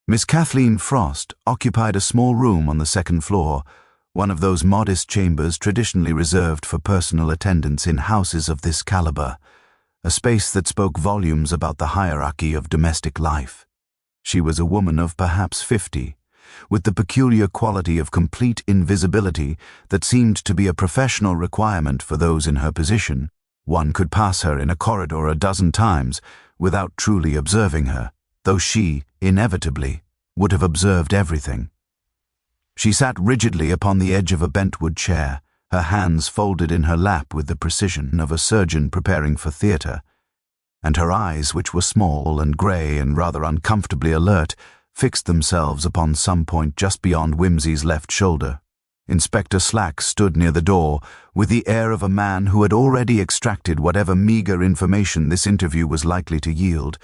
Miss Kathleen Frost occupied a small room on the second floor, one of those modest chambers traditionally reserved for personal attendance in houses of this caliber, a space that spoke volumes about the hierarchy of domestic life. She was a woman of perhaps 50, with the peculiar quality of complete invisibility that seemed to be a professional requirement for those in her position. One could pass her in a corridor a dozen times without truly observing her, though she, inevitably, would have observed everything. She sat rigidly upon the edge of a bentwood chair, her hands folded in her lap with the precision of a surgeon preparing for theatre, and her eyes, which were small and grey and rather uncomfortably alert, fixed themselves upon some point just beyond Whimsy's left shoulder. Inspector Slack stood near the door, with the air of a man who had already extracted whatever meagre information this interview was likely to yield,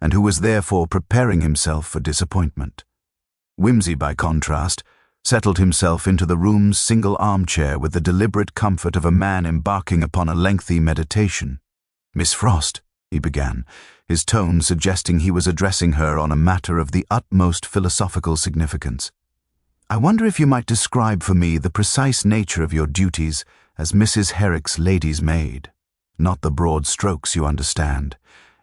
and who was therefore preparing himself for disappointment. Whimsy, by contrast, settled himself into the room's single armchair with the deliberate comfort of a man embarking upon a lengthy meditation. "Miss Frost," he began, his tone suggesting he was addressing her on a matter of the utmost philosophical significance. "I wonder if you might describe for me the precise nature of your duties as Mrs. Herrick's lady's maid. Not the broad strokes, you understand.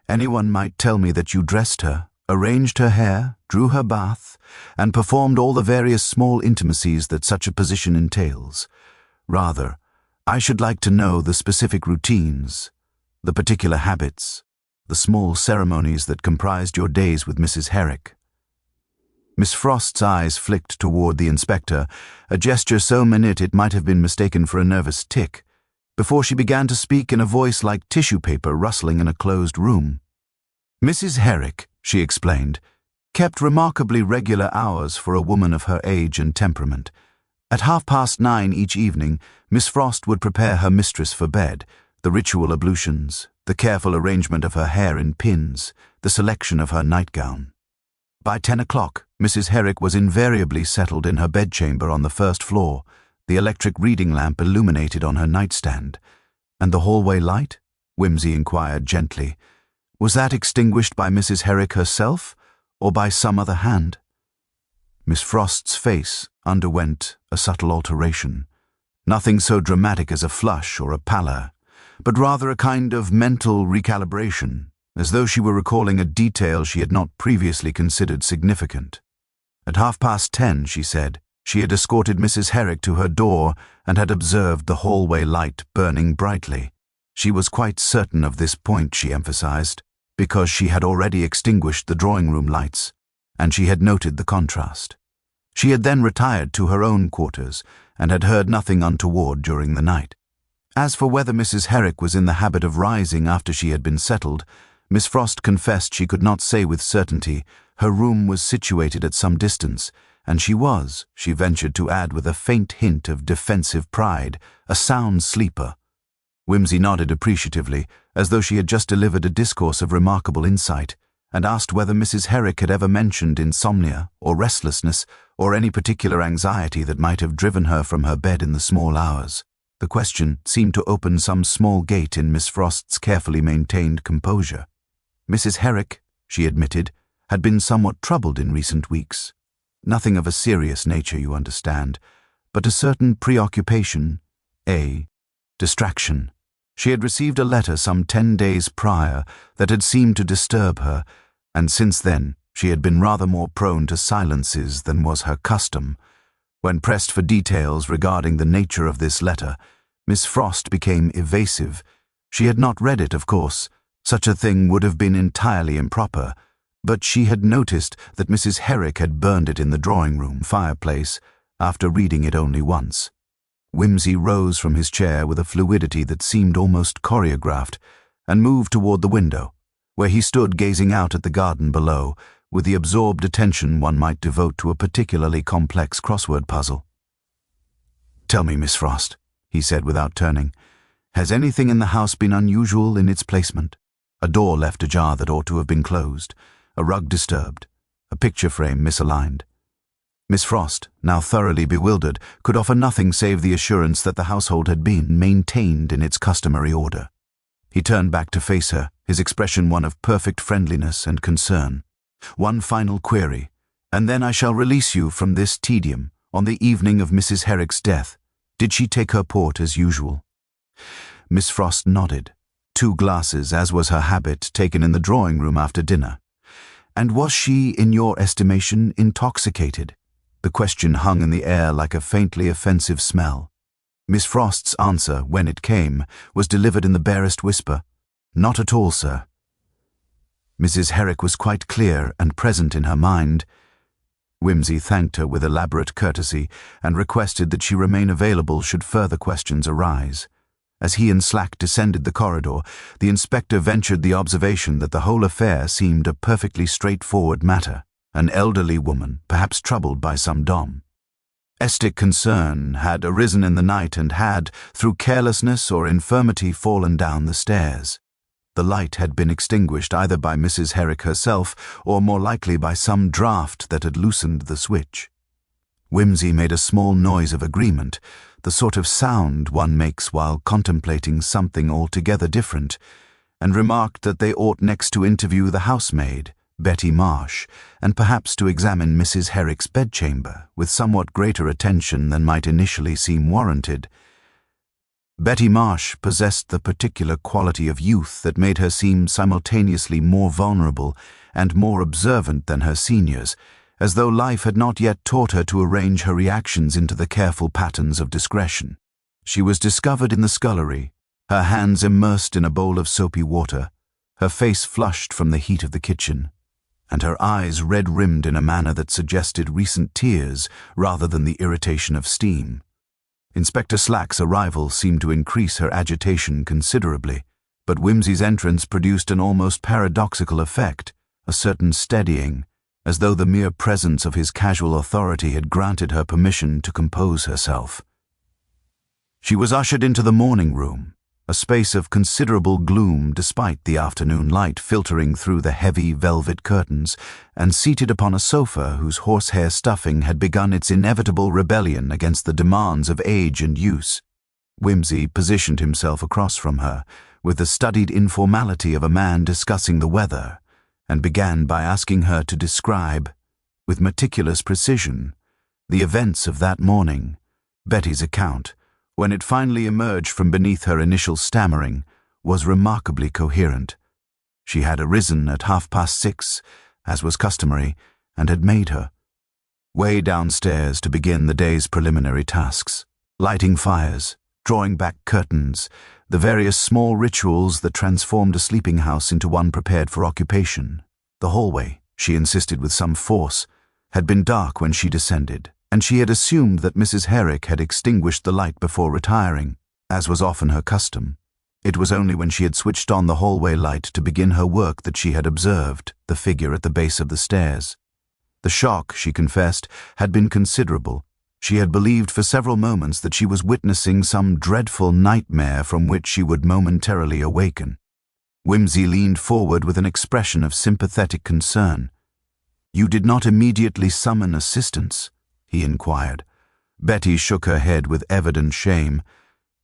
Anyone might tell me that you dressed her, arranged her hair, drew her bath, and performed all the various small intimacies that such a position entails. Rather, I should like to know the specific routines, the particular habits, the small ceremonies that comprised your days with Mrs. Herrick." Miss Frost's eyes flicked toward the inspector, a gesture so minute it might have been mistaken for a nervous tic, before she began to speak in a voice like tissue paper rustling in a closed room. "Mrs. Herrick," she explained, "kept remarkably regular hours for a woman of her age and temperament. At 9:30 each evening, Miss Frost would prepare her mistress for bed, the ritual ablutions, the careful arrangement of her hair in pins, the selection of her nightgown. By 10 o'clock, Mrs. Herrick was invariably settled in her bedchamber on the first floor, the electric reading lamp illuminated on her nightstand. And the hallway light?" Whimsy inquired gently. "Was that extinguished by Mrs. Herrick herself, or by some other hand?" Miss Frost's face underwent a subtle alteration. Nothing so dramatic as a flush or a pallor, but rather a kind of mental recalibration, as though she were recalling a detail she had not previously considered significant. At 10:30, she said, she had escorted Mrs. Herrick to her door and had observed the hallway light burning brightly. She was quite certain of this point, she emphasized, because she had already extinguished the drawing-room lights, and she had noted the contrast. She had then retired to her own quarters and had heard nothing untoward during the night. As for whether Mrs. Herrick was in the habit of rising after she had been settled, Miss Frost confessed she could not say with certainty. Her room was situated at some distance, and she ventured to add with a faint hint of defensive pride, a sound sleeper. Whimsy nodded appreciatively, as though she had just delivered a discourse of remarkable insight, and asked whether Mrs. Herrick had ever mentioned insomnia or restlessness or any particular anxiety that might have driven her from her bed in the small hours. The question seemed to open some small gate in Miss Frost's carefully maintained composure. Mrs. Herrick, she admitted, had been somewhat troubled in recent weeks. Nothing of a serious nature, you understand, but a certain preoccupation, a distraction. She had received a letter some 10 days prior that had seemed to disturb her, and since then she had been rather more prone to silences than was her custom. When pressed for details regarding the nature of this letter, Miss Frost became evasive. She had not read it, of course. Such a thing would have been entirely improper, but she had noticed that Mrs. Herrick had burned it in the drawing-room fireplace after reading it only once. Whimsy rose from his chair with a fluidity that seemed almost choreographed and moved toward the window, where he stood gazing out at the garden below with the absorbed attention one might devote to a particularly complex crossword puzzle. "Tell me, Miss Frost," he said without turning, "has anything in the house been unusual in its placement? A door left ajar that ought to have been closed, a rug disturbed, a picture frame misaligned?" Miss Frost, now thoroughly bewildered, could offer nothing save the assurance that the household had been maintained in its customary order. He turned back to face her, his expression one of perfect friendliness and concern. "One final query. And then I shall release you from this tedium. On the evening of Mrs. Herrick's death, did she take her port as usual?" Miss Frost nodded. 2 glasses, as was her habit, taken in the drawing-room after dinner. "And was she, in your estimation, intoxicated?" The question hung in the air like a faintly offensive smell. Miss Frost's answer, when it came, was delivered in the barest whisper, "Not at all, sir." Mrs. Herrick was quite clear and present in her mind. Wimsey thanked her with elaborate courtesy and requested that she remain available should further questions arise. As he and Slack descended the corridor, the inspector ventured the observation that the whole affair seemed a perfectly straightforward matter. An elderly woman, perhaps troubled by some domestic concern, had arisen in the night and had, through carelessness or infirmity, fallen down the stairs. The light had been extinguished either by Mrs. Herrick herself or more likely by some draught that had loosened the switch. Wimsey made a small noise of agreement, the sort of sound one makes while contemplating something altogether different, and remarked that they ought next to interview the housemaid, Betty Marsh, and perhaps to examine Mrs. Herrick's bedchamber with somewhat greater attention than might initially seem warranted. Betty Marsh possessed the particular quality of youth that made her seem simultaneously more vulnerable and more observant than her seniors, as though life had not yet taught her to arrange her reactions into the careful patterns of discretion. She was discovered in the scullery, her hands immersed in a bowl of soapy water, her face flushed from the heat of the kitchen, and her eyes red-rimmed in a manner that suggested recent tears rather than the irritation of steam. Inspector Slack's arrival seemed to increase her agitation considerably, but Wimsey's entrance produced an almost paradoxical effect, a certain steadying, as though the mere presence of his casual authority had granted her permission to compose herself. She was ushered into the morning room, a space of considerable gloom despite the afternoon light filtering through the heavy velvet curtains, and seated upon a sofa whose horsehair stuffing had begun its inevitable rebellion against the demands of age and use. Wimsey positioned himself across from her, with the studied informality of a man discussing the weather, and began by asking her to describe, with meticulous precision, the events of that morning. Betty's account, when it finally emerged from beneath her initial stammering, was remarkably coherent. She had arisen at 6:30, as was customary, and had made her way downstairs to begin the day's preliminary tasks, lighting fires, drawing back curtains, the various small rituals that transformed a sleeping house into one prepared for occupation. The hallway, she insisted with some force, had been dark when she descended, and she had assumed that Mrs. Herrick had extinguished the light before retiring, as was often her custom. It was only when she had switched on the hallway light to begin her work that she had observed the figure at the base of the stairs. The shock, she confessed, had been considerable. She had believed for several moments that she was witnessing some dreadful nightmare from which she would momentarily awaken. Wimsey leaned forward with an expression of sympathetic concern. "You did not immediately summon assistance?" he inquired. Betty shook her head with evident shame.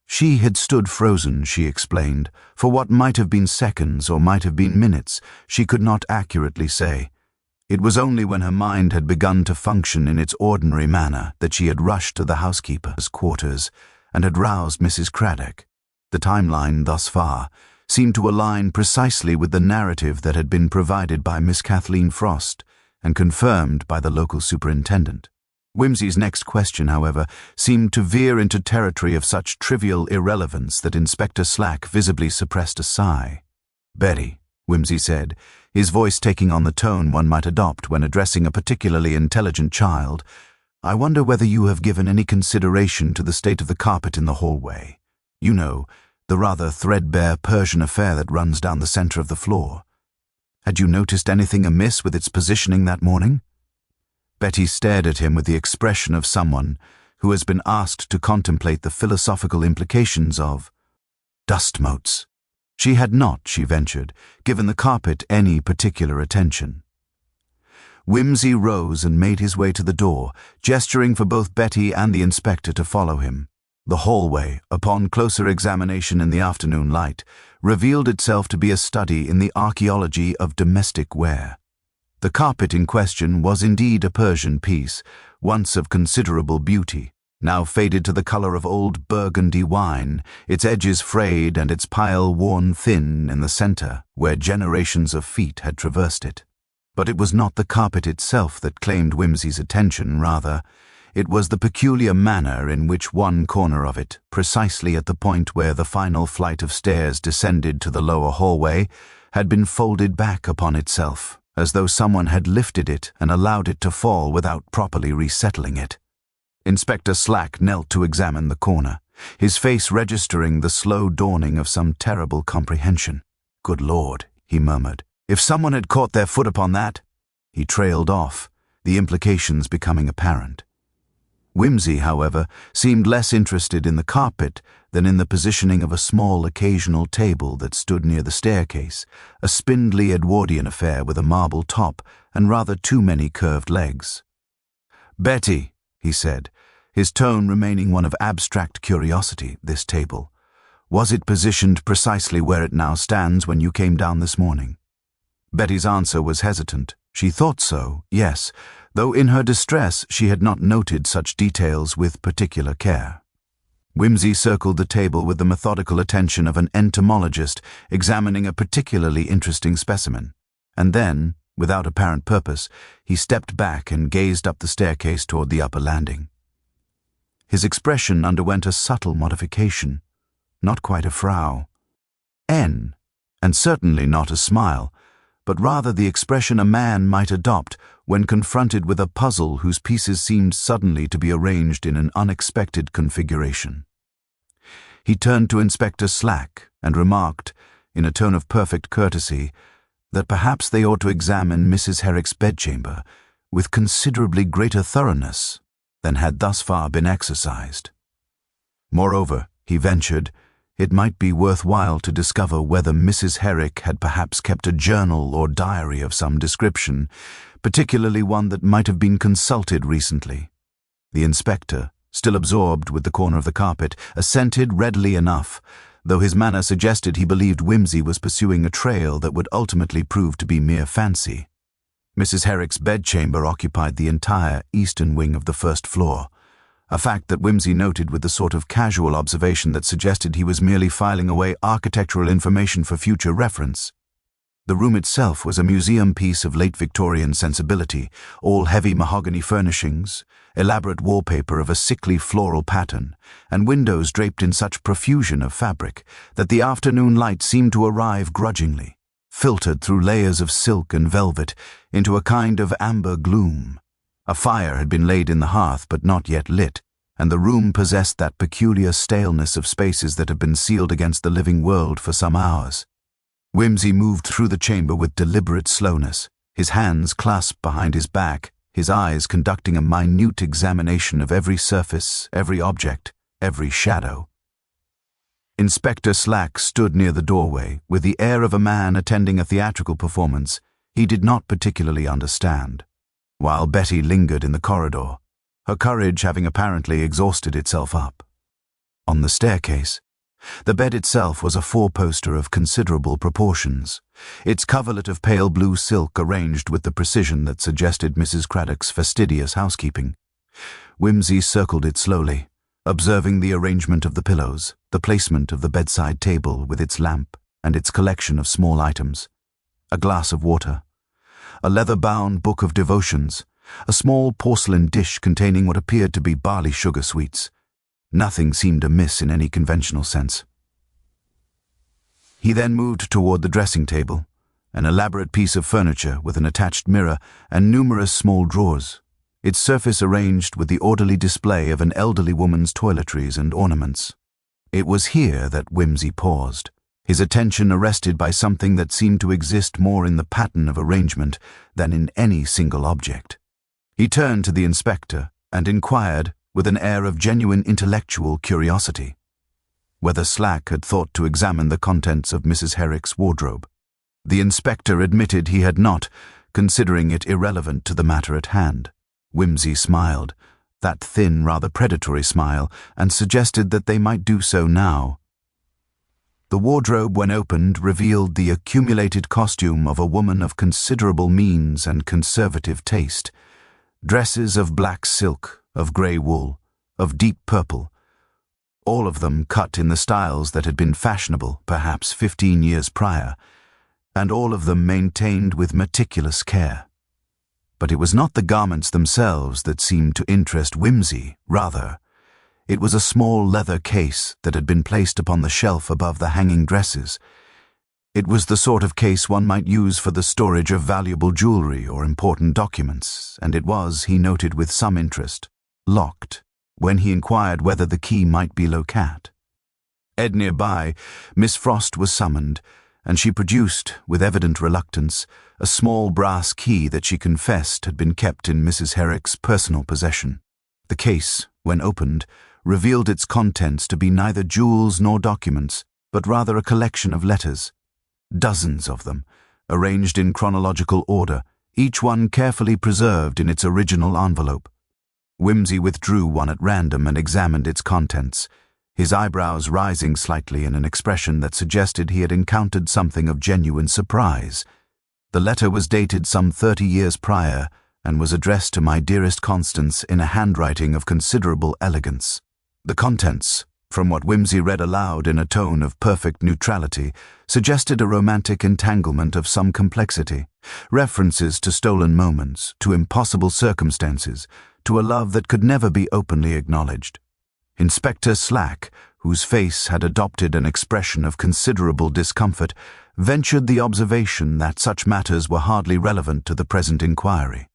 She had stood frozen, she explained, for what might have been seconds or might have been minutes, she could not accurately say. It was only when her mind had begun to function in its ordinary manner that she had rushed to the housekeeper's quarters and had roused Mrs. Craddock. The timeline, thus far, seemed to align precisely with the narrative that had been provided by Miss Kathleen Frost and confirmed by the local superintendent. Wimsey's next question, however, seemed to veer into territory of such trivial irrelevance that Inspector Slack visibly suppressed a sigh. "Betty," Wimsey said, his voice taking on the tone one might adopt when addressing a particularly intelligent child, "I wonder whether you have given any consideration to the state of the carpet in the hallway. You know, the rather threadbare Persian affair that runs down the center of the floor. Had you noticed anything amiss with its positioning that morning?" Betty stared at him with the expression of someone who has been asked to contemplate the philosophical implications of dust motes. She had not, she ventured, given the carpet any particular attention. Wimsey rose and made his way to the door, gesturing for both Betty and the inspector to follow him. The hallway, upon closer examination in the afternoon light, revealed itself to be a study in the archaeology of domestic wear. The carpet in question was indeed a Persian piece, once of considerable beauty, now faded to the color of old Burgundy wine, its edges frayed and its pile worn thin in the center, where generations of feet had traversed it. But it was not the carpet itself that claimed Whimsy's attention, rather, it was the peculiar manner in which one corner of it, precisely at the point where the final flight of stairs descended to the lower hallway, had been folded back upon itself, as though someone had lifted it and allowed it to fall without properly resettling it. Inspector Slack knelt to examine the corner, his face registering the slow dawning of some terrible comprehension. "Good Lord," he murmured, "if someone had caught their foot upon that—" He trailed off, the implications becoming apparent. Whimsy, however, seemed less interested in the carpet than in the positioning of a small occasional table that stood near the staircase, a spindly Edwardian affair with a marble top and rather too many curved legs. "Betty," he said, his tone remaining one of abstract curiosity, "this table, was it positioned precisely where it now stands when you came down this morning?" Betty's answer was hesitant. She thought so, yes, though in her distress she had not noted such details with particular care. Whimsy circled the table with the methodical attention of an entomologist examining a particularly interesting specimen, and then, without apparent purpose, he stepped back and gazed up the staircase toward the upper landing. His expression underwent a subtle modification, not quite a frown, and certainly not a smile, but rather the expression a man might adopt when confronted with a puzzle whose pieces seemed suddenly to be arranged in an unexpected configuration. He turned to Inspector Slack and remarked, in a tone of perfect courtesy, that perhaps they ought to examine Mrs. Herrick's bedchamber with considerably greater thoroughness than had thus far been exercised. Moreover, he ventured, it might be worthwhile to discover whether Mrs. Herrick had perhaps kept a journal or diary of some description, particularly one that might have been consulted recently. The inspector, still absorbed with the corner of the carpet, assented readily enough, though his manner suggested he believed Whimsy was pursuing a trail that would ultimately prove to be mere fancy. Mrs. Herrick's bedchamber occupied the entire eastern wing of the first floor, a fact that Whimsy noted with the sort of casual observation that suggested he was merely filing away architectural information for future reference. The room itself was a museum piece of late Victorian sensibility, all heavy mahogany furnishings, elaborate wallpaper of a sickly floral pattern, and windows draped in such profusion of fabric that the afternoon light seemed to arrive grudgingly, filtered through layers of silk and velvet into a kind of amber gloom. A fire had been laid in the hearth but not yet lit, and the room possessed that peculiar staleness of spaces that have been sealed against the living world for some hours. Whimsy moved through the chamber with deliberate slowness, his hands clasped behind his back, his eyes conducting a minute examination of every surface, every object, every shadow. Inspector Slack stood near the doorway with the air of a man attending a theatrical performance he did not particularly understand, while Betty lingered in the corridor, her courage having apparently exhausted itself up. On the staircase, the bed itself was a four-poster of considerable proportions, its coverlet of pale blue silk arranged with the precision that suggested Mrs. Craddock's fastidious housekeeping. Whimsy circled it slowly, observing the arrangement of the pillows, the placement of the bedside table with its lamp and its collection of small items, a glass of water, a leather-bound book of devotions, a small porcelain dish containing what appeared to be barley sugar sweets. Nothing seemed amiss in any conventional sense. He then moved toward the dressing table, an elaborate piece of furniture with an attached mirror and numerous small drawers, its surface arranged with the orderly display of an elderly woman's toiletries and ornaments. It was here that Whimsy paused, his attention arrested by something that seemed to exist more in the pattern of arrangement than in any single object. He turned to the inspector and inquired, with an air of genuine intellectual curiosity, whether Slack had thought to examine the contents of Mrs. Herrick's wardrobe. The inspector admitted he had not, considering it irrelevant to the matter at hand. Whimsy smiled, that thin, rather predatory smile, and suggested that they might do so now. The wardrobe, when opened, revealed the accumulated costume of a woman of considerable means and conservative taste. Dresses of black silk, of grey wool, of deep purple, all of them cut in the styles that had been fashionable, perhaps 15 years prior, and all of them maintained with meticulous care. But it was not the garments themselves that seemed to interest Whimsy, rather. It was a small leather case that had been placed upon the shelf above the hanging dresses. It was the sort of case one might use for the storage of valuable jewelry or important documents, and it was, he noted with some interest, locked, when he inquired whether the key might be located. Nearby, Miss Frost was summoned, and she produced, with evident reluctance, a small brass key that she confessed had been kept in Mrs. Herrick's personal possession. The case, when opened, revealed its contents to be neither jewels nor documents, but rather a collection of letters. Dozens of them, arranged in chronological order, each one carefully preserved in its original envelope. Whimsy withdrew one at random and examined its contents, his eyebrows rising slightly in an expression that suggested he had encountered something of genuine surprise. The letter was dated some 30 years prior and was addressed to my dearest Constance in a handwriting of considerable elegance. The contents, from what Whimsy read aloud in a tone of perfect neutrality, suggested a romantic entanglement of some complexity, references to stolen moments, to impossible circumstances, to a love that could never be openly acknowledged. Inspector Slack, whose face had adopted an expression of considerable discomfort, ventured the observation that such matters were hardly relevant to the present inquiry.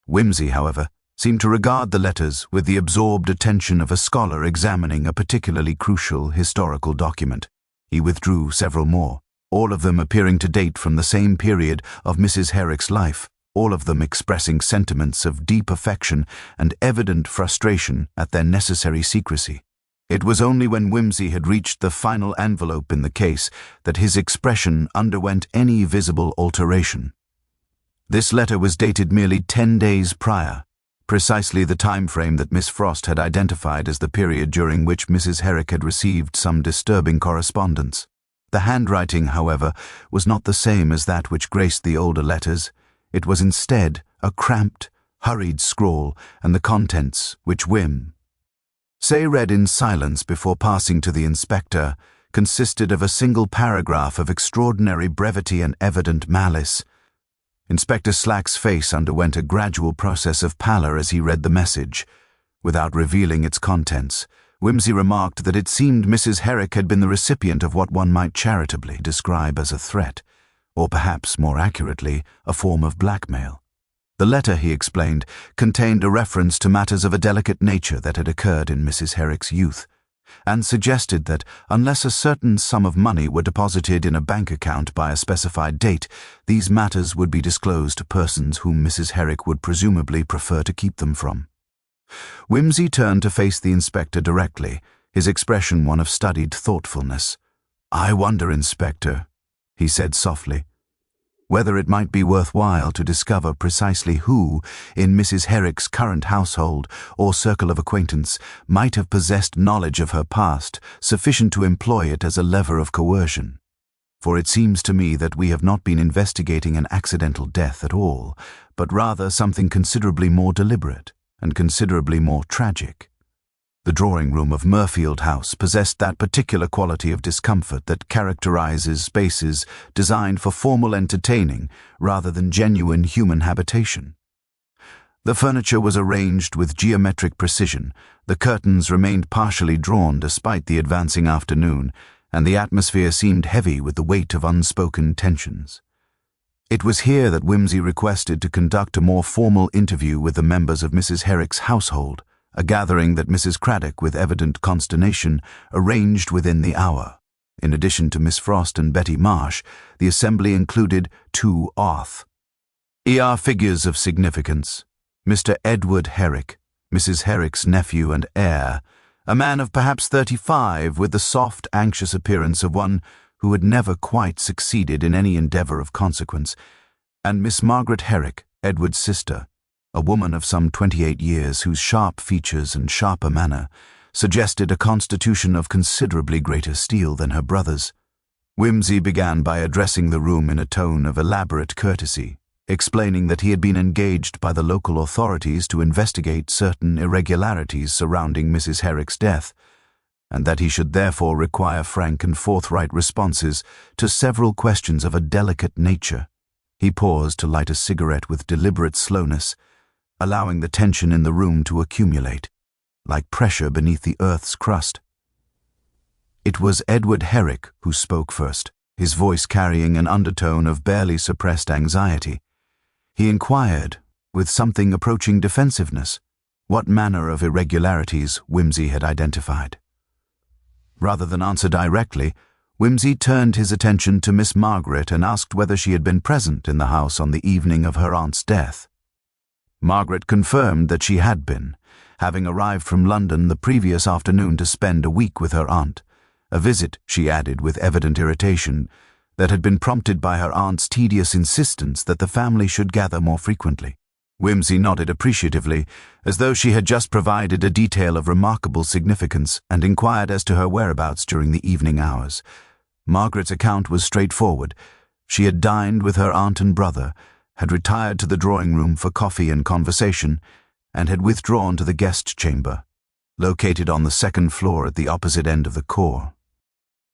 Whimsy, however, seemed to regard the letters with the absorbed attention of a scholar examining a particularly crucial historical document. He withdrew several more, all of them appearing to date from the same period of Mrs. Herrick's life, all of them expressing sentiments of deep affection and evident frustration at their necessary secrecy. It was only when Whimsy had reached the final envelope in the case that his expression underwent any visible alteration. This letter was dated merely 10 days prior, precisely the time frame that Miss Frost had identified as the period during which Mrs. Herrick had received some disturbing correspondence. The handwriting, however, was not the same as that which graced the older letters. It was instead a cramped, hurried scrawl, and the contents, which Say read in silence before passing to the inspector, consisted of a single paragraph of extraordinary brevity and evident malice. Inspector Slack's face underwent a gradual process of pallor as he read the message. Without revealing its contents, Whimsy remarked that it seemed Mrs. Herrick had been the recipient of what one might charitably describe as a threat, or perhaps, more accurately, a form of blackmail. The letter, he explained, contained a reference to matters of a delicate nature that had occurred in Mrs. Herrick's youth, and suggested that, unless a certain sum of money were deposited in a bank account by a specified date, these matters would be disclosed to persons whom Mrs. Herrick would presumably prefer to keep them from. Whimsy turned to face the inspector directly, his expression one of studied thoughtfulness. "I wonder, Inspector," he said softly, "whether it might be worthwhile to discover precisely who, in Mrs. Herrick's current household or circle of acquaintance, might have possessed knowledge of her past sufficient to employ it as a lever of coercion. For it seems to me that we have not been investigating an accidental death at all, but rather something considerably more deliberate and considerably more tragic. The drawing-room of Murfield House possessed that particular quality of discomfort that characterizes spaces designed for formal entertaining rather than genuine human habitation. The furniture was arranged with geometric precision, the curtains remained partially drawn despite the advancing afternoon, and the atmosphere seemed heavy with the weight of unspoken tensions. It was here that Whimsy requested to conduct a more formal interview with the members of Mrs. Herrick's household, a gathering that Mrs. Craddock, with evident consternation, arranged within the hour. In addition to Miss Frost and Betty Marsh, the assembly included 2 figures of significance: Mr. Edward Herrick, Mrs. Herrick's nephew and heir, a man of perhaps 35 with the soft, anxious appearance of one who had never quite succeeded in any endeavor of consequence, and Miss Margaret Herrick, Edward's sister, a woman of some 28 years whose sharp features and sharper manner suggested a constitution of considerably greater steel than her brother's. Whimsy began by addressing the room in a tone of elaborate courtesy, explaining that he had been engaged by the local authorities to investigate certain irregularities surrounding Mrs. Herrick's death, and that he should therefore require frank and forthright responses to several questions of a delicate nature. He paused to light a cigarette with deliberate slowness, allowing the tension in the room to accumulate, like pressure beneath the earth's crust. It was Edward Herrick who spoke first, his voice carrying an undertone of barely suppressed anxiety. He inquired, with something approaching defensiveness, what manner of irregularities Whimsy had identified. Rather than answer directly, Whimsy turned his attention to Miss Margaret and asked whether she had been present in the house on the evening of her aunt's death. Margaret confirmed that she had been, having arrived from London the previous afternoon to spend a week with her aunt, a visit, she added with evident irritation, that had been prompted by her aunt's tedious insistence that the family should gather more frequently. Whimsy nodded appreciatively, as though she had just provided a detail of remarkable significance, and inquired as to her whereabouts during the evening hours. Margaret's account was straightforward. She had dined with her aunt and brother, had retired to the drawing-room for coffee and conversation, and had withdrawn to the guest chamber, located on the second floor at the opposite end of the core.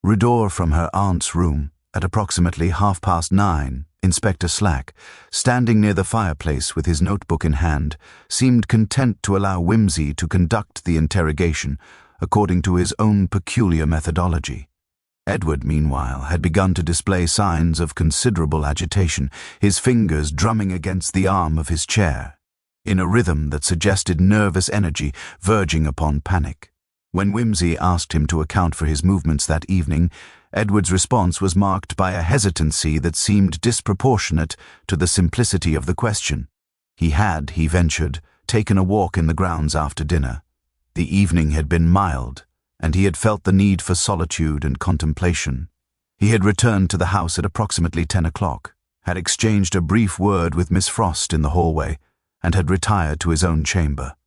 Redor from her aunt's room, at approximately 9:30, Inspector Slack, standing near the fireplace with his notebook in hand, seemed content to allow Whimsy to conduct the interrogation according to his own peculiar methodology. Edward, meanwhile, had begun to display signs of considerable agitation, his fingers drumming against the arm of his chair, in a rhythm that suggested nervous energy verging upon panic. When Whimsy asked him to account for his movements that evening, Edward's response was marked by a hesitancy that seemed disproportionate to the simplicity of the question. He had, he ventured, taken a walk in the grounds after dinner. The evening had been mild, and he had felt the need for solitude and contemplation. He had returned to the house at approximately 10 o'clock, had exchanged a brief word with Miss Frost in the hallway, and had retired to his own chamber.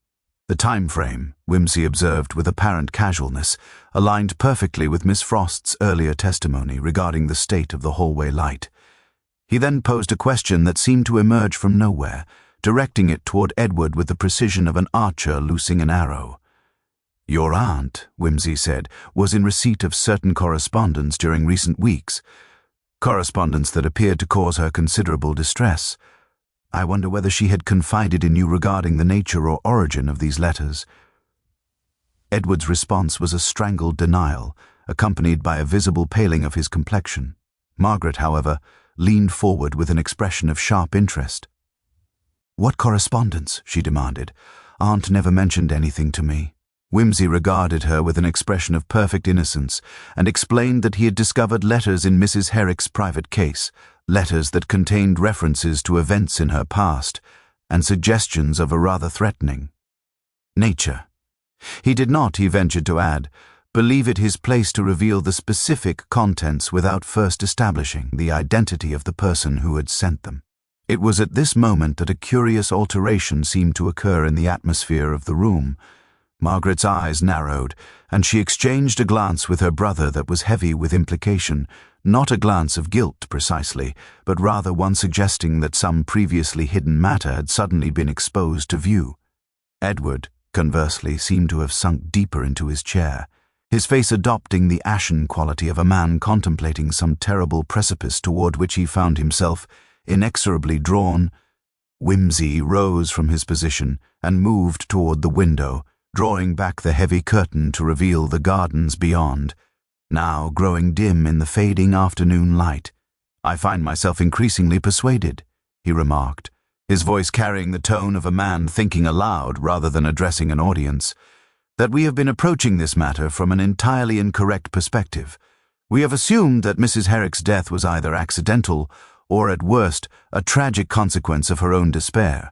The time frame, Whimsy observed with apparent casualness, aligned perfectly with Miss Frost's earlier testimony regarding the state of the hallway light. He then posed a question that seemed to emerge from nowhere, directing it toward Edward with the precision of an archer loosing an arrow. "Your aunt," Whimsy said, "was in receipt of certain correspondence during recent weeks, correspondence that appeared to cause her considerable distress. I wonder whether she had confided in you regarding the nature or origin of these letters." Edward's response was a strangled denial, accompanied by a visible paling of his complexion. Margaret, however, leaned forward with an expression of sharp interest. "What correspondence?" she demanded. "Aunt never mentioned anything to me." Whimsy regarded her with an expression of perfect innocence, and explained that he had discovered letters in Mrs. Herrick's private case, letters that contained references to events in her past, and suggestions of a rather threatening nature. He did not, he ventured to add, believe it his place to reveal the specific contents without first establishing the identity of the person who had sent them. It was at this moment that a curious alteration seemed to occur in the atmosphere of the room. Margaret's eyes narrowed, and she exchanged a glance with her brother that was heavy with implication, not a glance of guilt precisely, but rather one suggesting that some previously hidden matter had suddenly been exposed to view. Edward, conversely, seemed to have sunk deeper into his chair, his face adopting the ashen quality of a man contemplating some terrible precipice toward which he found himself inexorably drawn. Whimsy rose from his position and moved toward the window, drawing back the heavy curtain to reveal the gardens beyond, now growing dim in the fading afternoon light. "I find myself increasingly persuaded," he remarked, his voice carrying the tone of a man thinking aloud rather than addressing an audience, "that we have been approaching this matter from an entirely incorrect perspective. We have assumed that Mrs. Herrick's death was either accidental or, at worst, a tragic consequence of her own despair.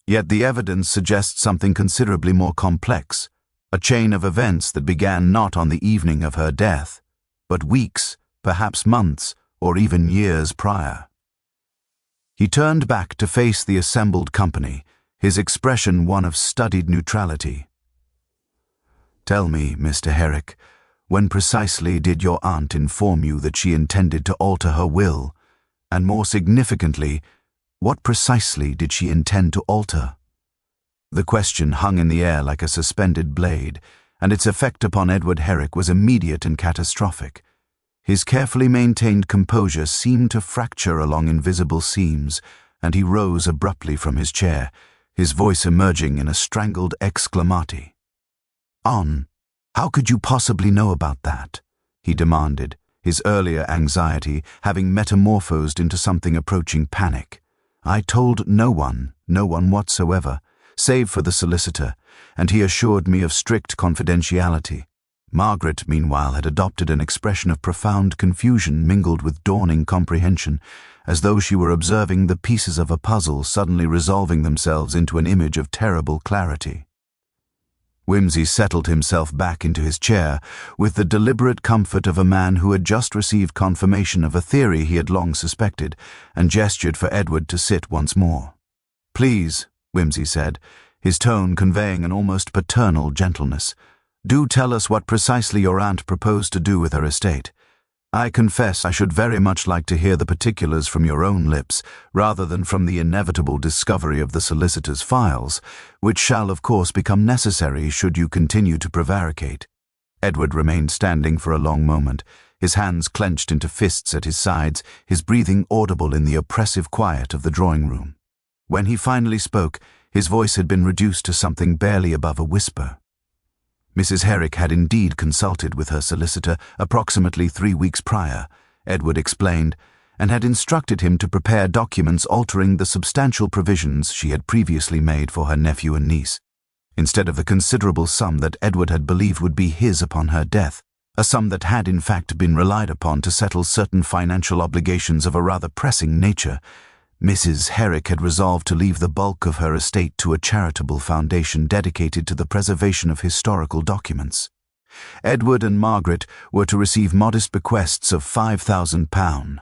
Yet the evidence suggests something considerably more complex, a chain of events that began not on the evening of her death, but weeks, perhaps months, or even years prior." He turned back to face the assembled company, his expression one of studied neutrality. "Tell me, Mr. Herrick, When precisely did your aunt inform you that she intended to alter her will? And more significantly, what precisely did she intend to alter? The question hung in the air like a suspended blade, and its effect upon Edward Herrick was immediate and catastrophic. His carefully maintained composure seemed to fracture along invisible seams, and he rose abruptly from his chair, his voice emerging in a strangled exclamati. "On, how could you possibly know about that?" he demanded, his earlier anxiety having metamorphosed into something approaching panic. "I told no one whatsoever, save for the solicitor, and he assured me of strict confidentiality." Margaret, meanwhile, had adopted an expression of profound confusion mingled with dawning comprehension, as though she were observing the pieces of a puzzle suddenly resolving themselves into an image of terrible clarity. Wimsey settled himself back into his chair with the deliberate comfort of a man who had just received confirmation of a theory he had long suspected, and gestured for Edward to sit once more. "Please," Wimsey said, his tone conveying an almost paternal gentleness, "do tell us what precisely your aunt proposed to do with her estate. I confess I should very much like to hear the particulars from your own lips, rather than from the inevitable discovery of the solicitor's files, which shall of course become necessary should you continue to prevaricate." Edward remained standing for a long moment, his hands clenched into fists at his sides, his breathing audible in the oppressive quiet of the drawing-room. When he finally spoke, his voice had been reduced to something barely above a whisper. Mrs. Herrick had indeed consulted with her solicitor approximately 3 weeks prior, Edward explained, and had instructed him to prepare documents altering the substantial provisions she had previously made for her nephew and niece. Instead of the considerable sum that Edward had believed would be his upon her death, a sum that had in fact been relied upon to settle certain financial obligations of a rather pressing nature, Mrs. Herrick had resolved to leave the bulk of her estate to a charitable foundation dedicated to the preservation of historical documents. Edward and Margaret were to receive modest bequests of £5,000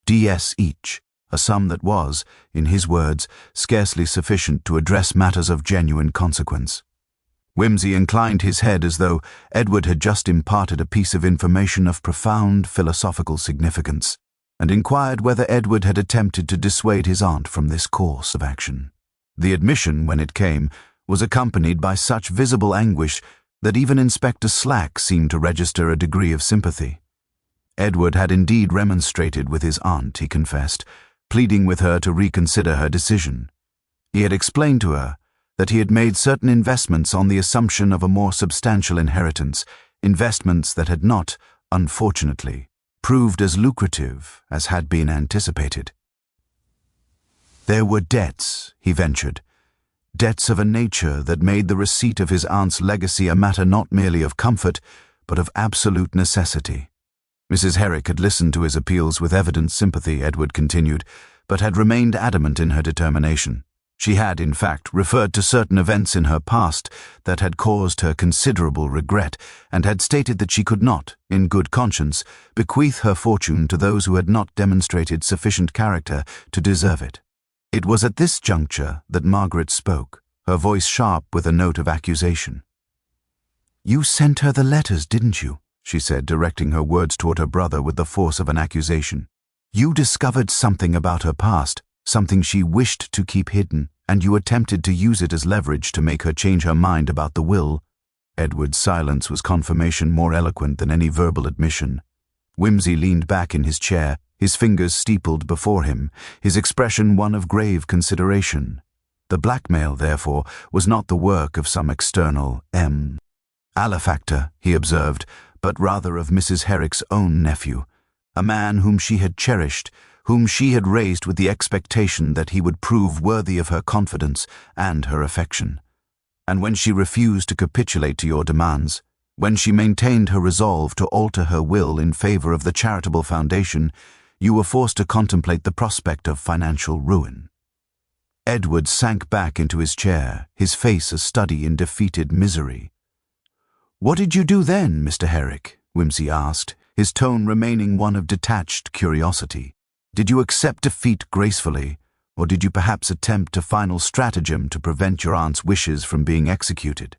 DS each, a sum that was, in his words, scarcely sufficient to address matters of genuine consequence. Wimsey inclined his head as though Edward had just imparted a piece of information of profound philosophical significance, and inquired whether Edward had attempted to dissuade his aunt from this course of action. The admission, when it came, was accompanied by such visible anguish that even Inspector Slack seemed to register a degree of sympathy. Edward had indeed remonstrated with his aunt, he confessed, pleading with her to reconsider her decision. He had explained to her that he had made certain investments on the assumption of a more substantial inheritance, investments that had not, unfortunately, proved as lucrative as had been anticipated. There were debts, he ventured, debts of a nature that made the receipt of his aunt's legacy a matter not merely of comfort, but of absolute necessity. Mrs. Herrick had listened to his appeals with evident sympathy, Edward continued, but had remained adamant in her determination. She had, in fact, referred to certain events in her past that had caused her considerable regret, and had stated that she could not, in good conscience, bequeath her fortune to those who had not demonstrated sufficient character to deserve it. It was at this juncture that Margaret spoke, her voice sharp with a note of accusation. "You sent her the letters, didn't you?" she said, directing her words toward her brother with the force of an accusation. "You discovered something about her past, something she wished to keep hidden, and you attempted to use it as leverage to make her change her mind about the will." Edward's silence was confirmation more eloquent than any verbal admission. Wimsey leaned back in his chair, his fingers steepled before him, his expression one of grave consideration. The blackmail, therefore, was not the work of some external malefactor, he observed, but rather of Mrs. Herrick's own nephew, a man whom she had cherished, whom she had raised with the expectation that he would prove worthy of her confidence and her affection. And when she refused to capitulate to your demands, when she maintained her resolve to alter her will in favor of the charitable foundation, you were forced to contemplate the prospect of financial ruin. Edward sank back into his chair, his face a study in defeated misery. "What did you do then, Mr. Herrick?" Wimsey asked, his tone remaining one of detached curiosity. "Did you accept defeat gracefully, or did you perhaps attempt a final stratagem to prevent your aunt's wishes from being executed?"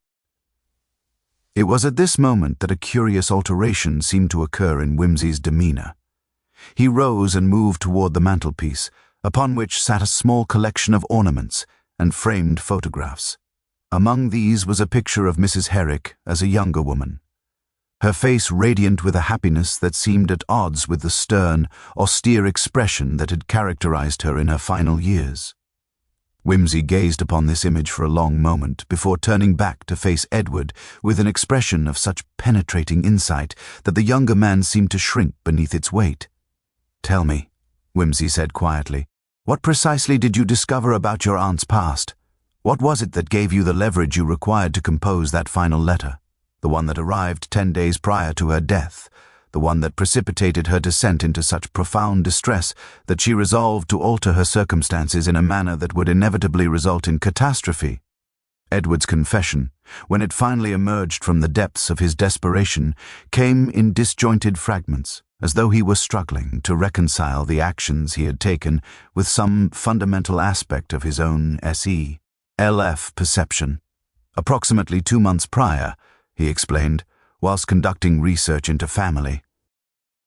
It was at this moment that a curious alteration seemed to occur in Whimsy's demeanor. He rose and moved toward the mantelpiece, upon which sat a small collection of ornaments and framed photographs. Among these was a picture of Mrs. Herrick as a younger woman, her face radiant with a happiness that seemed at odds with the stern, austere expression that had characterized her in her final years. Whimsy gazed upon this image for a long moment before turning back to face Edward with an expression of such penetrating insight that the younger man seemed to shrink beneath its weight. "Tell me," Whimsy said quietly, "what precisely did you discover about your aunt's past? What was it that gave you the leverage you required to compose that final letter, the one that arrived 10 days prior to her death, the one that precipitated her descent into such profound distress that she resolved to alter her circumstances in a manner that would inevitably result in catastrophe?" Edward's confession, when it finally emerged from the depths of his desperation, came in disjointed fragments, as though he were struggling to reconcile the actions he had taken with some fundamental aspect of his own LF perception. Approximately 2 months prior, he explained, whilst conducting research into family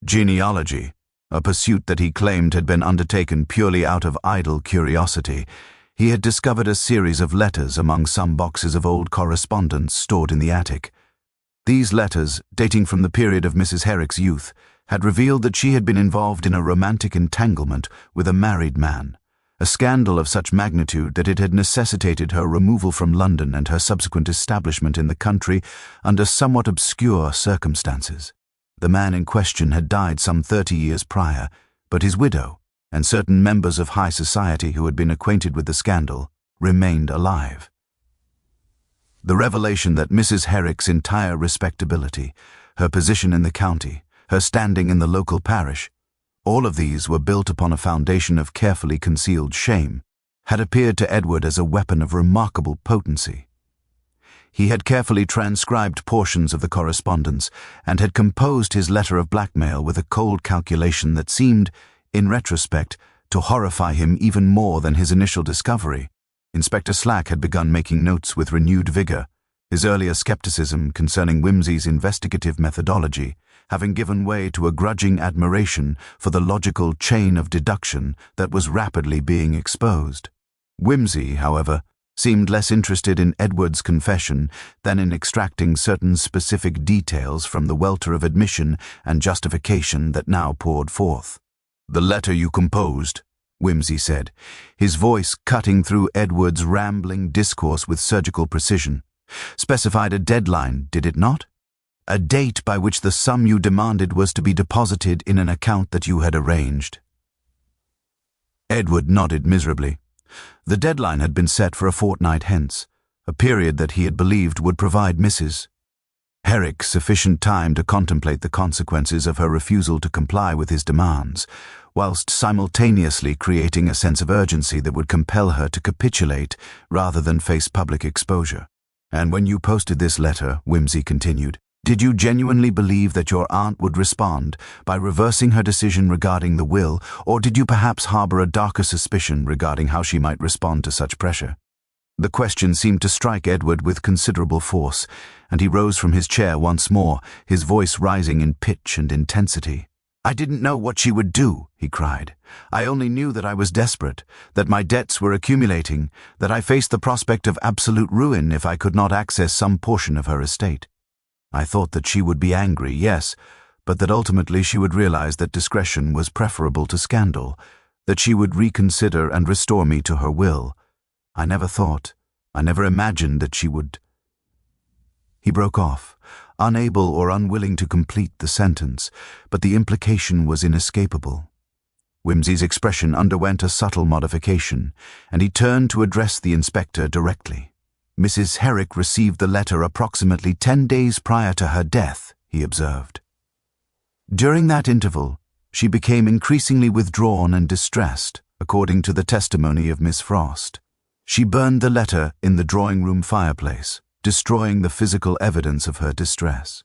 genealogy, a pursuit that he claimed had been undertaken purely out of idle curiosity, he had discovered a series of letters among some boxes of old correspondence stored in the attic. These letters, dating from the period of Mrs. Herrick's youth, had revealed that she had been involved in a romantic entanglement with a married man, a scandal of such magnitude that it had necessitated her removal from London and her subsequent establishment in the country under somewhat obscure circumstances. The man in question had died some 30 years prior, but his widow, and certain members of high society who had been acquainted with the scandal, remained alive. The revelation that Mrs. Herrick's entire respectability, her position in the county, her standing in the local parish, all of these were built upon a foundation of carefully concealed shame, had appeared to Edward as a weapon of remarkable potency. He had carefully transcribed portions of the correspondence and had composed his letter of blackmail with a cold calculation that seemed, in retrospect, to horrify him even more than his initial discovery. Inspector Slack had begun making notes with renewed vigor, his earlier skepticism concerning Whimsy's investigative methodology having given way to a grudging admiration for the logical chain of deduction that was rapidly being exposed. Whimsy, however, seemed less interested in Edward's confession than in extracting certain specific details from the welter of admission and justification that now poured forth. "The letter you composed," Whimsy said, his voice cutting through Edward's rambling discourse with surgical precision, "specified a deadline, did it not? A date by which the sum you demanded was to be deposited in an account that you had arranged." Edward nodded miserably. The deadline had been set for a fortnight hence, a period that he had believed would provide Mrs. Herrick sufficient time to contemplate the consequences of her refusal to comply with his demands, whilst simultaneously creating a sense of urgency that would compel her to capitulate rather than face public exposure. "And when you posted this letter," Whimsy continued, "did you genuinely believe that your aunt would respond by reversing her decision regarding the will, or did you perhaps harbor a darker suspicion regarding how she might respond to such pressure?" The question seemed to strike Edward with considerable force, and he rose from his chair once more, his voice rising in pitch and intensity. "I didn't know what she would do," he cried. "I only knew that I was desperate, that my debts were accumulating, that I faced the prospect of absolute ruin if I could not access some portion of her estate. I thought that she would be angry, yes, but that ultimately she would realize that discretion was preferable to scandal, that she would reconsider and restore me to her will. I never imagined that she would—" He broke off, unable or unwilling to complete the sentence, but the implication was inescapable. Whimsy's expression underwent a subtle modification, and he turned to address the inspector directly. "Mrs. Herrick received the letter approximately 10 days prior to her death," he observed. "During that interval, she became increasingly withdrawn and distressed, according to the testimony of Miss Frost. She burned the letter in the drawing-room fireplace, destroying the physical evidence of her distress.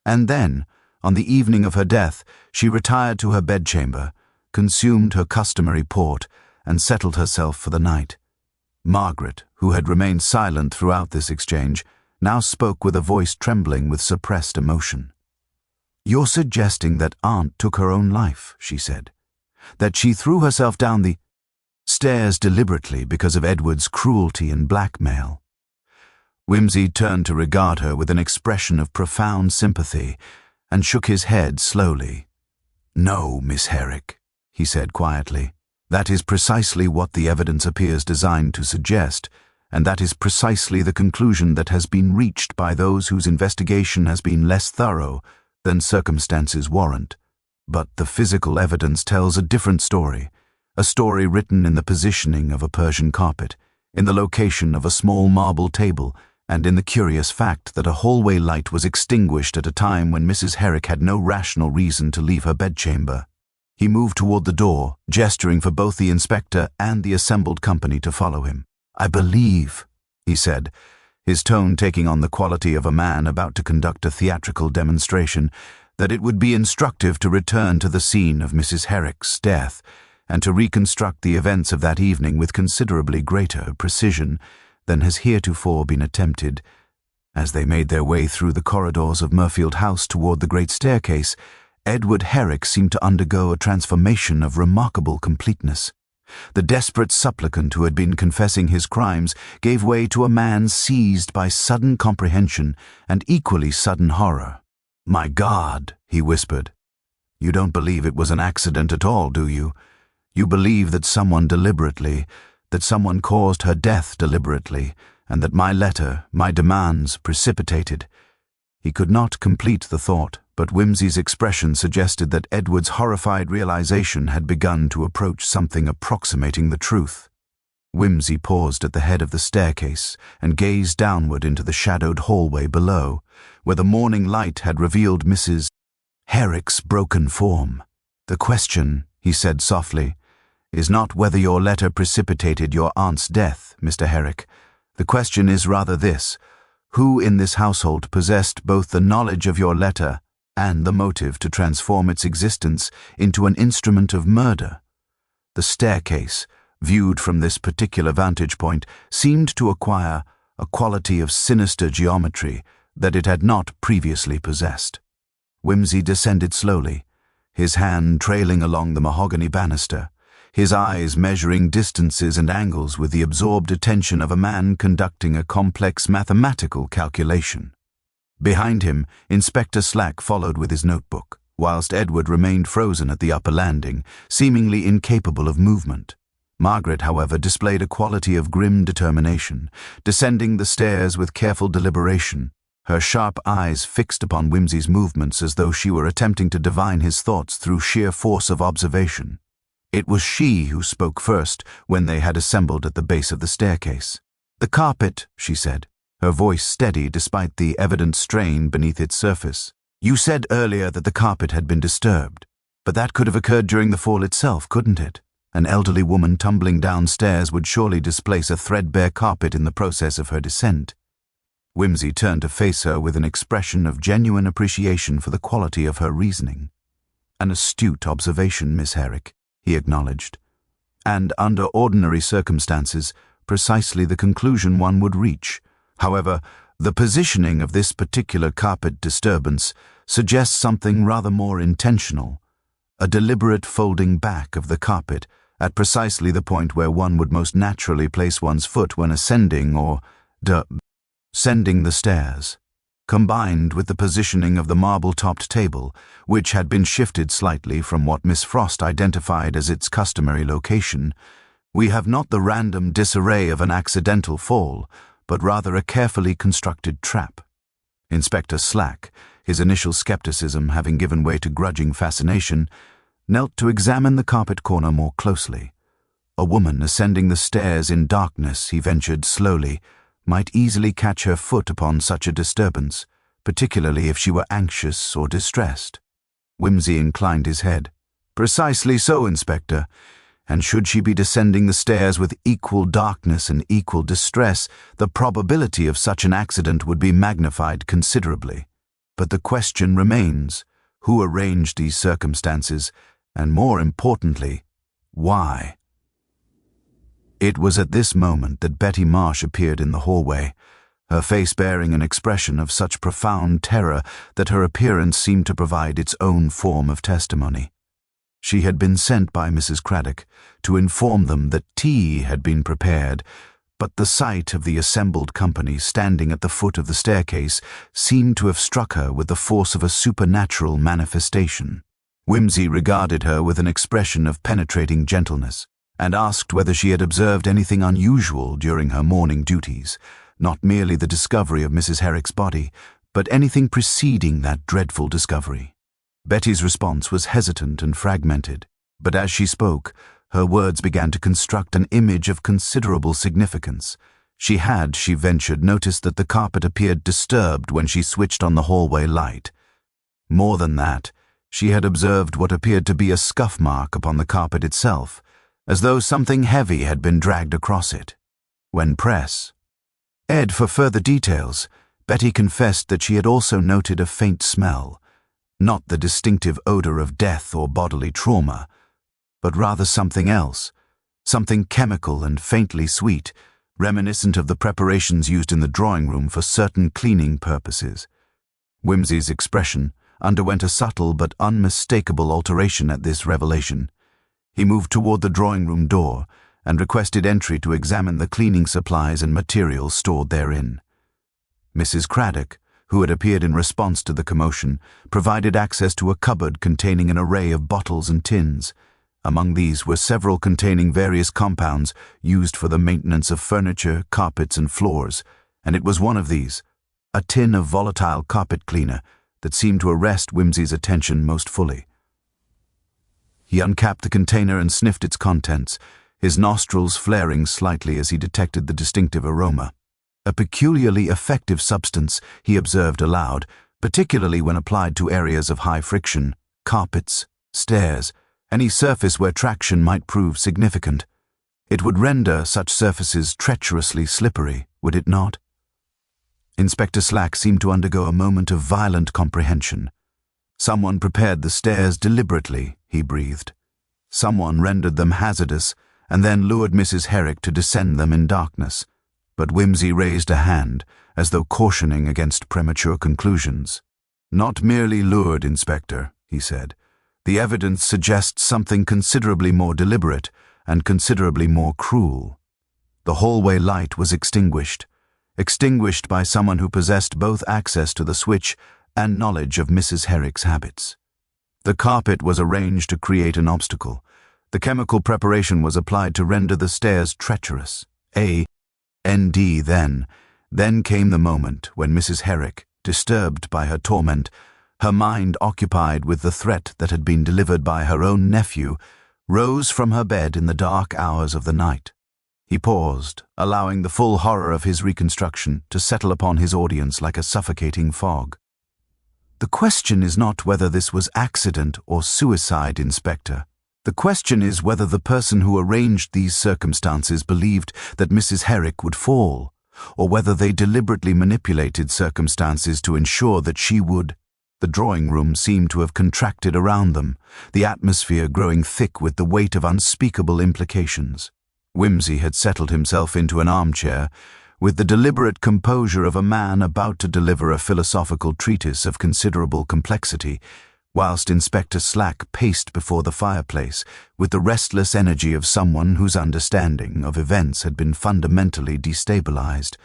And then, on the evening of her death, she retired to her bedchamber, consumed her customary port, and settled herself for the night. Margaret, who had remained silent throughout this exchange, now spoke with a voice trembling with suppressed emotion. "You're suggesting that Aunt took her own life," she said. "That she threw herself down the stairs deliberately because of Edward's cruelty and blackmail." Whimsy turned to regard her with an expression of profound sympathy and shook his head slowly. "No, Miss Herrick," he said quietly. "That is precisely what the evidence appears designed to suggest, and that is precisely the conclusion that has been reached by those whose investigation has been less thorough than circumstances warrant. But the physical evidence tells a different story, a story written in the positioning of a Persian carpet, in the location of a small marble table, and in the curious fact that a hallway light was extinguished at a time when Mrs. Herrick had no rational reason to leave her bedchamber." He moved toward the door, gesturing for both the inspector and the assembled company to follow him. "I believe," he said, his tone taking on the quality of a man about to conduct a theatrical demonstration, "that it would be instructive to return to the scene of Mrs. Herrick's death and to reconstruct the events of that evening with considerably greater precision than has heretofore been attempted." As they made their way through the corridors of Murfield House toward the great staircase, Edward Herrick seemed to undergo a transformation of remarkable completeness. The desperate supplicant who had been confessing his crimes gave way to a man seized by sudden comprehension and equally sudden horror. "My God," he whispered. "You don't believe it was an accident at all, do you? You believe that someone caused her death deliberately, and that my letter, my demands, precipitated—" He could not complete the thought, but Whimsy's expression suggested that Edward's horrified realization had begun to approach something approximating the truth. Whimsy paused at the head of the staircase and gazed downward into the shadowed hallway below, where the morning light had revealed Mrs. Herrick's broken form. "The question," he said softly, "is not whether your letter precipitated your aunt's death, Mr. Herrick. The question is rather this: who in this household possessed both the knowledge of your letter and the motive to transform its existence into an instrument of murder?" The staircase, viewed from this particular vantage point, seemed to acquire a quality of sinister geometry that it had not previously possessed. Whimsy descended slowly, his hand trailing along the mahogany banister, his eyes measuring distances and angles with the absorbed attention of a man conducting a complex mathematical calculation. Behind him, Inspector Slack followed with his notebook, whilst Edward remained frozen at the upper landing, seemingly incapable of movement. Margaret, however, displayed a quality of grim determination, descending the stairs with careful deliberation, her sharp eyes fixed upon Whimsy's movements as though she were attempting to divine his thoughts through sheer force of observation. It was she who spoke first when they had assembled at the base of the staircase. "The carpet," she said, her voice steady despite the evident strain beneath its surface. "You said earlier that the carpet had been disturbed, but that could have occurred during the fall itself, couldn't it? An elderly woman tumbling downstairs would surely displace a threadbare carpet in the process of her descent." Whimsy turned to face her with an expression of genuine appreciation for the quality of her reasoning. "An astute observation, Miss Herrick," he acknowledged. "And under ordinary circumstances, precisely the conclusion one would reach. However, the positioning of this particular carpet disturbance suggests something rather more intentional, a deliberate folding back of the carpet at precisely the point where one would most naturally place one's foot when ascending or descending the stairs, combined with the positioning of the marble-topped table, which had been shifted slightly from what Miss Frost identified as its customary location. We have not the random disarray of an accidental fall, but rather a carefully constructed trap." Inspector Slack, his initial skepticism having given way to grudging fascination, knelt to examine the carpet corner more closely. A woman ascending the stairs in darkness, he ventured slowly, might easily catch her foot upon such a disturbance, particularly if she were anxious or distressed. Whimsy inclined his head. "Precisely so, Inspector. And should she be descending the stairs with equal darkness and equal distress, the probability of such an accident would be magnified considerably. But the question remains, who arranged these circumstances, and more importantly, why?" It was at this moment that Betty Marsh appeared in the hallway, her face bearing an expression of such profound terror that her appearance seemed to provide its own form of testimony. She had been sent by Mrs. Craddock to inform them that tea had been prepared, but the sight of the assembled company standing at the foot of the staircase seemed to have struck her with the force of a supernatural manifestation. Whimsy regarded her with an expression of penetrating gentleness, and asked whether she had observed anything unusual during her morning duties, not merely the discovery of Mrs. Herrick's body, but anything preceding that dreadful discovery. Betty's response was hesitant and fragmented, but as she spoke, her words began to construct an image of considerable significance. She ventured, noticed that the carpet appeared disturbed when she switched on the hallway light. More than that, she had observed what appeared to be a scuff mark upon the carpet itself, as though something heavy had been dragged across it. When pressed for further details, Betty confessed that she had also noted a faint smell, not the distinctive odor of death or bodily trauma, but rather something else, something chemical and faintly sweet, reminiscent of the preparations used in the drawing room for certain cleaning purposes. Whimsy's expression underwent a subtle but unmistakable alteration at this revelation. He moved toward the drawing-room door and requested entry to examine the cleaning supplies and materials stored therein. Mrs. Craddock, who had appeared in response to the commotion, provided access to a cupboard containing an array of bottles and tins. Among these were several containing various compounds used for the maintenance of furniture, carpets, and floors, and it was one of these, a tin of volatile carpet cleaner, that seemed to arrest Whimsy's attention most fully. He uncapped the container and sniffed its contents, his nostrils flaring slightly as he detected the distinctive aroma. A peculiarly effective substance, he observed aloud, particularly when applied to areas of high friction, carpets, stairs, any surface where traction might prove significant. It would render such surfaces treacherously slippery, would it not? Inspector Slack seemed to undergo a moment of violent comprehension. Someone prepared the stairs deliberately, he breathed. Someone rendered them hazardous, and then lured Mrs. Herrick to descend them in darkness. But Whimsy raised a hand, as though cautioning against premature conclusions. "Not merely lured, Inspector," he said. "The evidence suggests something considerably more deliberate and considerably more cruel." The hallway light was extinguished by someone who possessed both access to the switch and knowledge of Mrs. Herrick's habits. The carpet was arranged to create an obstacle. The chemical preparation was applied to render the stairs treacherous. Then came the moment when Mrs. Herrick, disturbed by her torment, her mind occupied with the threat that had been delivered by her own nephew, rose from her bed in the dark hours of the night. He paused, allowing the full horror of his reconstruction to settle upon his audience like a suffocating fog. "The question is not whether this was accident or suicide, Inspector. The question is whether the person who arranged these circumstances believed that Mrs. Herrick would fall, or whether they deliberately manipulated circumstances to ensure that she would." The drawing-room seemed to have contracted around them, the atmosphere growing thick with the weight of unspeakable implications. Whimsy had settled himself into an armchair, with the deliberate composure of a man about to deliver a philosophical treatise of considerable complexity, whilst Inspector Slack paced before the fireplace with the restless energy of someone whose understanding of events had been fundamentally destabilized.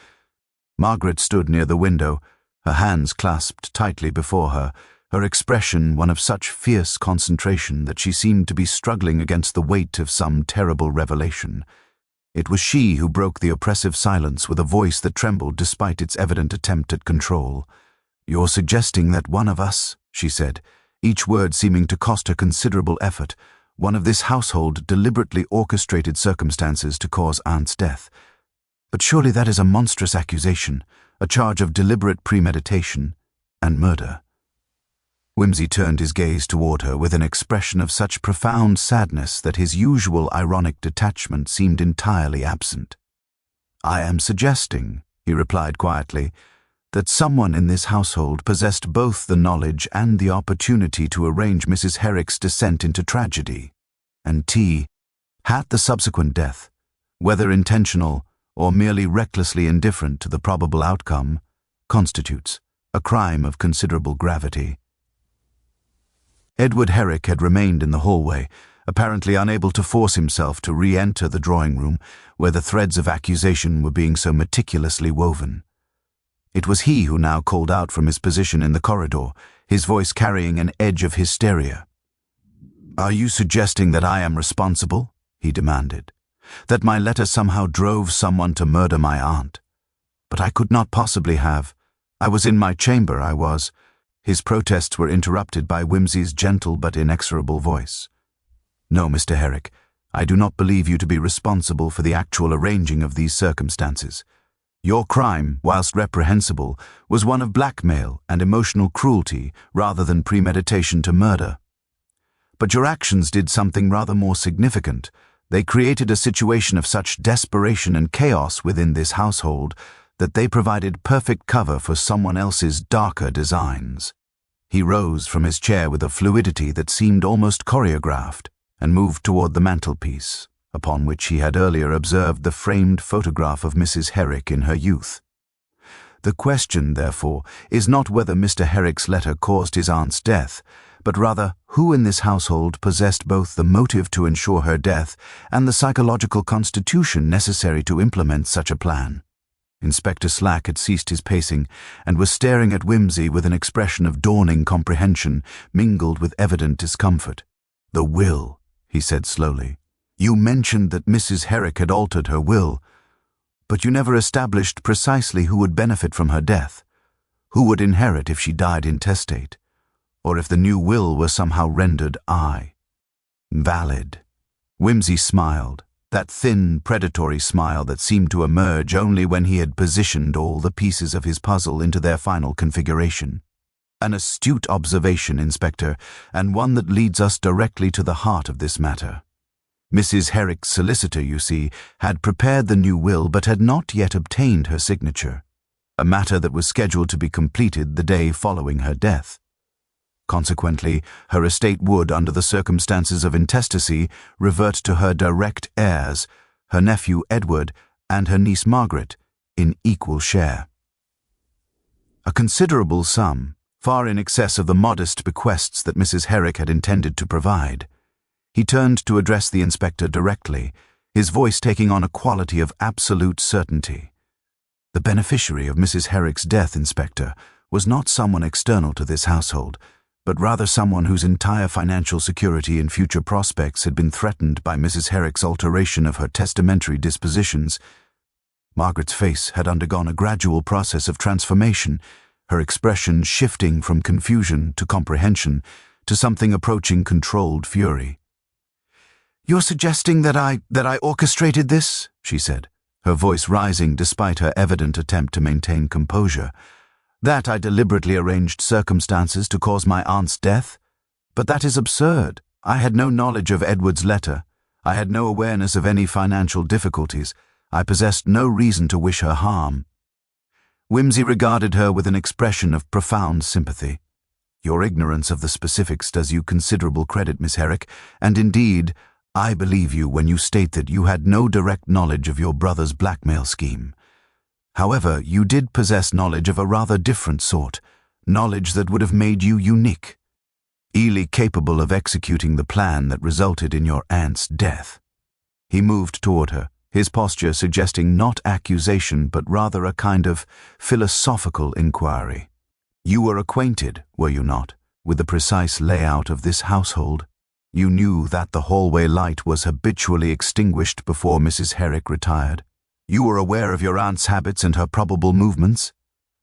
Margaret stood near the window, her hands clasped tightly before her, her expression one of such fierce concentration that she seemed to be struggling against the weight of some terrible revelation. It was she who broke the oppressive silence with a voice that trembled despite its evident attempt at control. "You're suggesting that one of us," she said, each word seeming to cost her considerable effort, "one of this household deliberately orchestrated circumstances to cause Aunt's death. But surely that is a monstrous accusation, a charge of deliberate premeditation and murder." Whimsy turned his gaze toward her with an expression of such profound sadness that his usual ironic detachment seemed entirely absent. "I am suggesting," he replied quietly, "that someone in this household possessed both the knowledge and the opportunity to arrange Mrs. Herrick's descent into tragedy, and had the subsequent death, whether intentional or merely recklessly indifferent to the probable outcome, constitutes a crime of considerable gravity. Edward Herrick had remained in the hallway, apparently unable to force himself to re-enter the drawing room where the threads of accusation were being so meticulously woven. It was he who now called out from his position in the corridor, his voice carrying an edge of hysteria. "Are you suggesting that I am responsible?" he demanded. "That my letter somehow drove someone to murder my aunt? But I could not possibly have. I was in my chamber, I was." His protests were interrupted by Whimsy's gentle but inexorable voice. "No, Mr. Herrick, I do not believe you to be responsible for the actual arranging of these circumstances. Your crime, whilst reprehensible, was one of blackmail and emotional cruelty rather than premeditation to murder. But your actions did something rather more significant. They created a situation of such desperation and chaos within this household that they provided perfect cover for someone else's darker designs." He rose from his chair with a fluidity that seemed almost choreographed and moved toward the mantelpiece, upon which he had earlier observed the framed photograph of Mrs. Herrick in her youth. "The question, therefore, is not whether Mr. Herrick's letter caused his aunt's death, but rather who in this household possessed both the motive to ensure her death and the psychological constitution necessary to implement such a plan." Inspector Slack had ceased his pacing and was staring at Whimsy with an expression of dawning comprehension mingled with evident discomfort. "The will," he said slowly. "You mentioned that Mrs. Herrick had altered her will, but you never established precisely who would benefit from her death, who would inherit if she died intestate, or if the new will were somehow rendered valid." Whimsy smiled, that thin, predatory smile that seemed to emerge only when he had positioned all the pieces of his puzzle into their final configuration. "An astute observation, Inspector, and one that leads us directly to the heart of this matter. Mrs. Herrick's solicitor, you see, had prepared the new will but had not yet obtained her signature, a matter that was scheduled to be completed the day following her death. Consequently, her estate would, under the circumstances of intestacy, revert to her direct heirs, her nephew Edward and her niece Margaret, in equal share. A considerable sum, far in excess of the modest bequests that Mrs. Herrick had intended to provide. He turned to address the inspector directly, his voice taking on a quality of absolute certainty. "The beneficiary of Mrs. Herrick's death, Inspector, was not someone external to this household, but rather someone whose entire financial security and future prospects had been threatened by Mrs. Herrick's alteration of her testamentary dispositions." Margaret's face had undergone a gradual process of transformation, her expression shifting from confusion to comprehension to something approaching controlled fury. "You're suggesting that I orchestrated this?" she said, her voice rising despite her evident attempt to maintain composure. "That I deliberately arranged circumstances to cause my aunt's death? But that is absurd. I had no knowledge of Edward's letter. I had no awareness of any financial difficulties. I possessed no reason to wish her harm." Whimsy regarded her with an expression of profound sympathy. "Your ignorance of the specifics does you considerable credit, Miss Herrick, and indeed, I believe you when you state that you had no direct knowledge of your brother's blackmail scheme. However, you did possess knowledge of a rather different sort, knowledge that would have made you unique, easily capable of executing the plan that resulted in your aunt's death." He moved toward her, his posture suggesting not accusation but rather a kind of philosophical inquiry. "You were acquainted, were you not, with the precise layout of this household? You knew that the hallway light was habitually extinguished before Mrs. Herrick retired? You were aware of your aunt's habits and her probable movements?"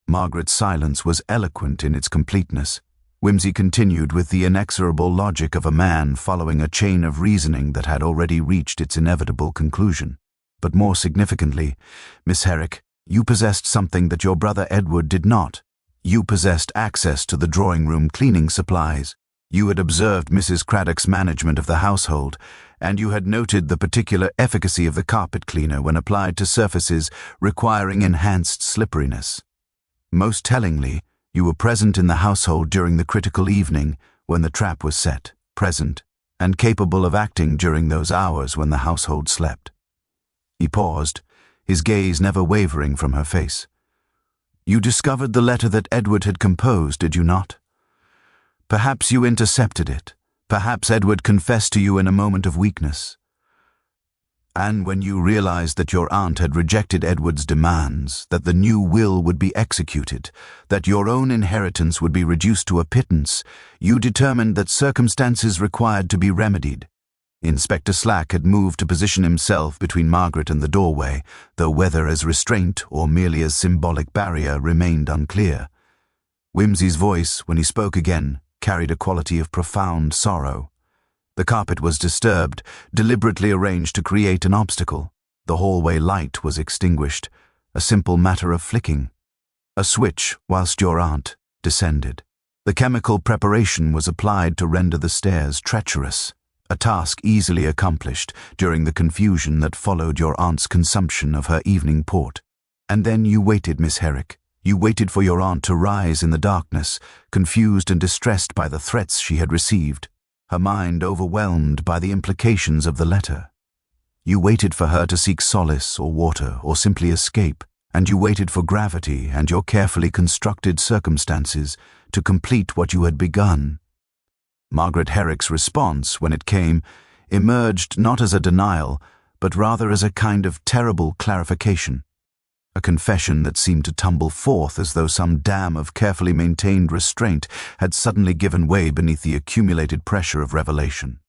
Margaret's silence was eloquent in its completeness. Whimsy continued with the inexorable logic of a man following a chain of reasoning that had already reached its inevitable conclusion. "But more significantly, Miss Herrick, you possessed something that your brother Edward did not. You possessed access to the drawing-room cleaning supplies. You had observed Mrs. Craddock's management of the household, and you had noted the particular efficacy of the carpet cleaner when applied to surfaces requiring enhanced slipperiness. Most tellingly, you were present in the household during the critical evening when the trap was set, present, and capable of acting during those hours when the household slept." He paused, his gaze never wavering from her face. "You discovered the letter that Edward had composed, did you not? Perhaps you intercepted it. Perhaps Edward confessed to you in a moment of weakness. And when you realized that your aunt had rejected Edward's demands, that the new will would be executed, that your own inheritance would be reduced to a pittance, you determined that circumstances required to be remedied." Inspector Slack had moved to position himself between Margaret and the doorway, though whether as restraint or merely as symbolic barrier remained unclear. Whimsy's voice, when he spoke again, carried a quality of profound sorrow. The carpet was disturbed, deliberately arranged to create an obstacle. The hallway light was extinguished, a simple matter of flicking. A switch, whilst your aunt descended. The chemical preparation was applied to render the stairs treacherous, a task easily accomplished during the confusion that followed your aunt's consumption of her evening port. And then you waited, Miss Herrick. You waited for your aunt to rise in the darkness, confused and distressed by the threats she had received, her mind overwhelmed by the implications of the letter. You waited for her to seek solace or water or simply escape, and you waited for gravity and your carefully constructed circumstances to complete what you had begun. Margaret Herrick's response, when it came, emerged not as a denial, but rather as a kind of terrible clarification. A confession that seemed to tumble forth as though some dam of carefully maintained restraint had suddenly given way beneath the accumulated pressure of revelation.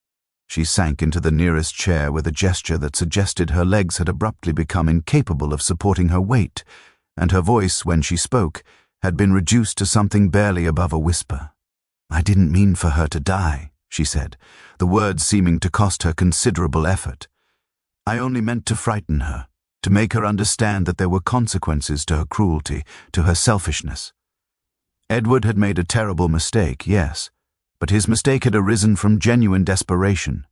She sank into the nearest chair with a gesture that suggested her legs had abruptly become incapable of supporting her weight, and her voice, when she spoke, had been reduced to something barely above a whisper. "I didn't mean for her to die," she said, the words seeming to cost her considerable effort. "I only meant to frighten her, to make her understand that there were consequences to her cruelty, to her selfishness. Edward had made a terrible mistake, yes, but his mistake had arisen from genuine desperation,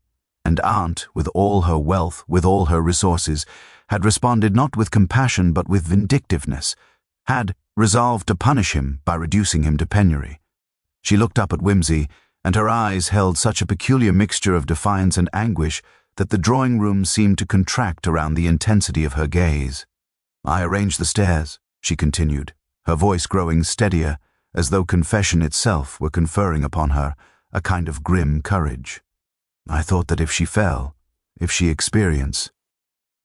and Aunt, with all her wealth, with all her resources, had responded not with compassion but with vindictiveness, had resolved to punish him by reducing him to penury." She looked up at Whimsy, and her eyes held such a peculiar mixture of defiance and anguish that the drawing-room seemed to contract around the intensity of her gaze. "I arranged the stairs," she continued, her voice growing steadier, as though confession itself were conferring upon her a kind of grim courage. "I thought that if she fell, if she experienced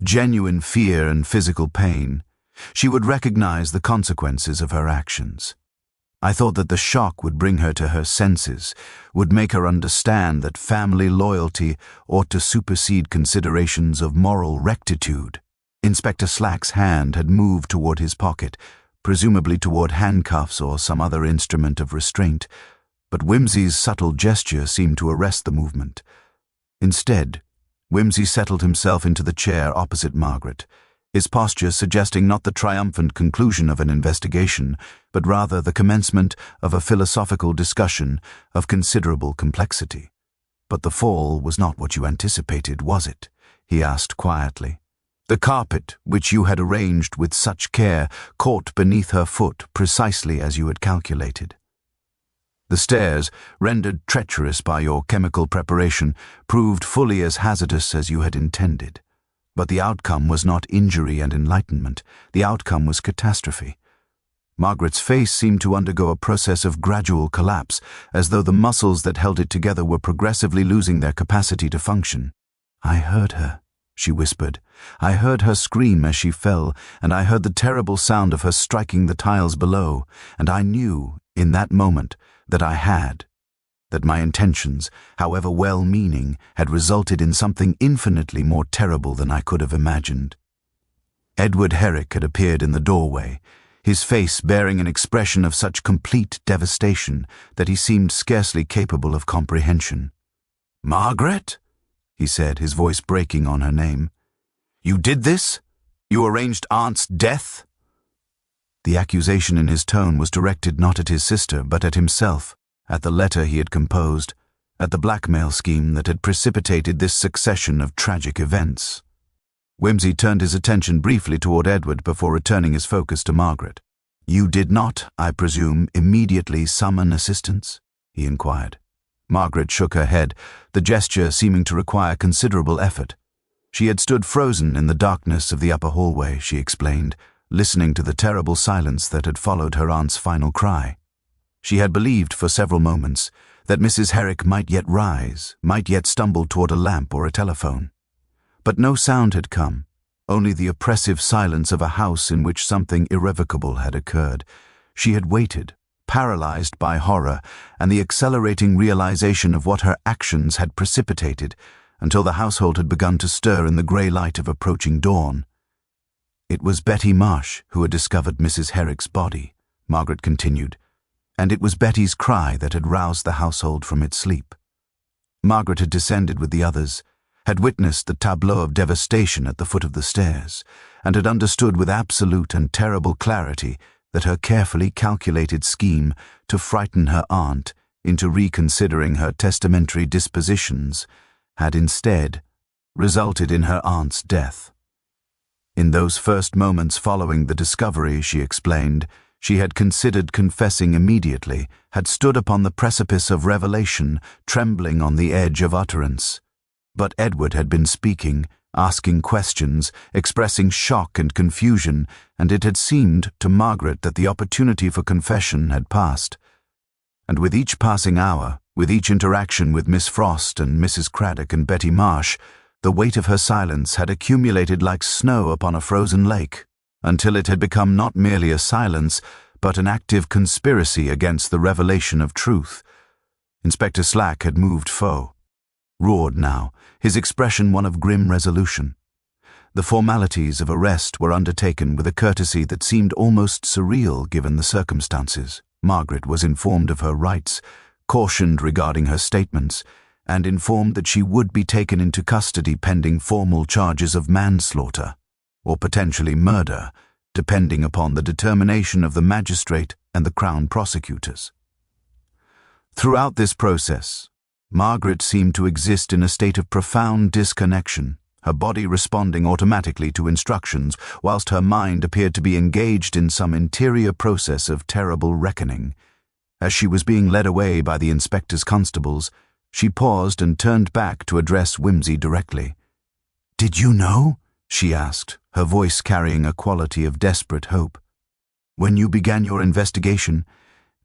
genuine fear and physical pain, she would recognize the consequences of her actions. I thought that the shock would bring her to her senses, would make her understand that family loyalty ought to supersede considerations of moral rectitude." Inspector Slack's hand had moved toward his pocket, presumably toward handcuffs or some other instrument of restraint, but Whimsy's subtle gesture seemed to arrest the movement. Instead, Whimsy settled himself into the chair opposite Margaret, his posture suggesting not the triumphant conclusion of an investigation, but rather the commencement of a philosophical discussion of considerable complexity. "But the fall was not what you anticipated, was it?" he asked quietly. "The carpet, which you had arranged with such care, caught beneath her foot precisely as you had calculated. The stairs, rendered treacherous by your chemical preparation, proved fully as hazardous as you had intended. But the outcome was not injury and enlightenment. The outcome was catastrophe." Margaret's face seemed to undergo a process of gradual collapse, as though the muscles that held it together were progressively losing their capacity to function. "I heard her," she whispered. "I heard her scream as she fell, and I heard the terrible sound of her striking the tiles below, and I knew, in that moment, that my intentions, however well-meaning, had resulted in something infinitely more terrible than I could have imagined." Edward Herrick had appeared in the doorway, his face bearing an expression of such complete devastation that he seemed scarcely capable of comprehension. "Margaret?" he said, his voice breaking on her name. "You did this? You arranged Aunt's death?" The accusation in his tone was directed not at his sister, but at himself, at the letter he had composed, at the blackmail scheme that had precipitated this succession of tragic events. Whimsy turned his attention briefly toward Edward before returning his focus to Margaret. "You did not, I presume, immediately summon assistance?" he inquired. Margaret shook her head, the gesture seeming to require considerable effort. She had stood frozen in the darkness of the upper hallway, she explained, listening to the terrible silence that had followed her aunt's final cry. She had believed for several moments that Mrs. Herrick might yet rise, might yet stumble toward a lamp or a telephone. But no sound had come, only the oppressive silence of a house in which something irrevocable had occurred. She had waited, paralyzed by horror and the accelerating realization of what her actions had precipitated, until the household had begun to stir in the grey light of approaching dawn. It was Betty Marsh who had discovered Mrs. Herrick's body, Margaret continued, and it was Betty's cry that had roused the household from its sleep. Margaret had descended with the others, had witnessed the tableau of devastation at the foot of the stairs, and had understood with absolute and terrible clarity that her carefully calculated scheme to frighten her aunt into reconsidering her testamentary dispositions had instead resulted in her aunt's death. In those first moments following the discovery, she explained, she had considered confessing immediately, had stood upon the precipice of revelation, trembling on the edge of utterance. But Edward had been speaking, asking questions, expressing shock and confusion, and it had seemed to Margaret that the opportunity for confession had passed. And with each passing hour, with each interaction with Miss Frost and Mrs. Craddock and Betty Marsh, the weight of her silence had accumulated like snow upon a frozen lake, until it had become not merely a silence, but an active conspiracy against the revelation of truth. Inspector Slack had moved foe, roared now, his expression one of grim resolution. The formalities of arrest were undertaken with a courtesy that seemed almost surreal given the circumstances. Margaret was informed of her rights, cautioned regarding her statements, and informed that she would be taken into custody pending formal charges of manslaughter, or potentially murder, depending upon the determination of the magistrate and the Crown prosecutors. Throughout this process, Margaret seemed to exist in a state of profound disconnection, her body responding automatically to instructions, whilst her mind appeared to be engaged in some interior process of terrible reckoning. As she was being led away by the inspector's constables, she paused and turned back to address Whimsy directly. "Did you know?" she asked, her voice carrying a quality of desperate hope. "When you began your investigation,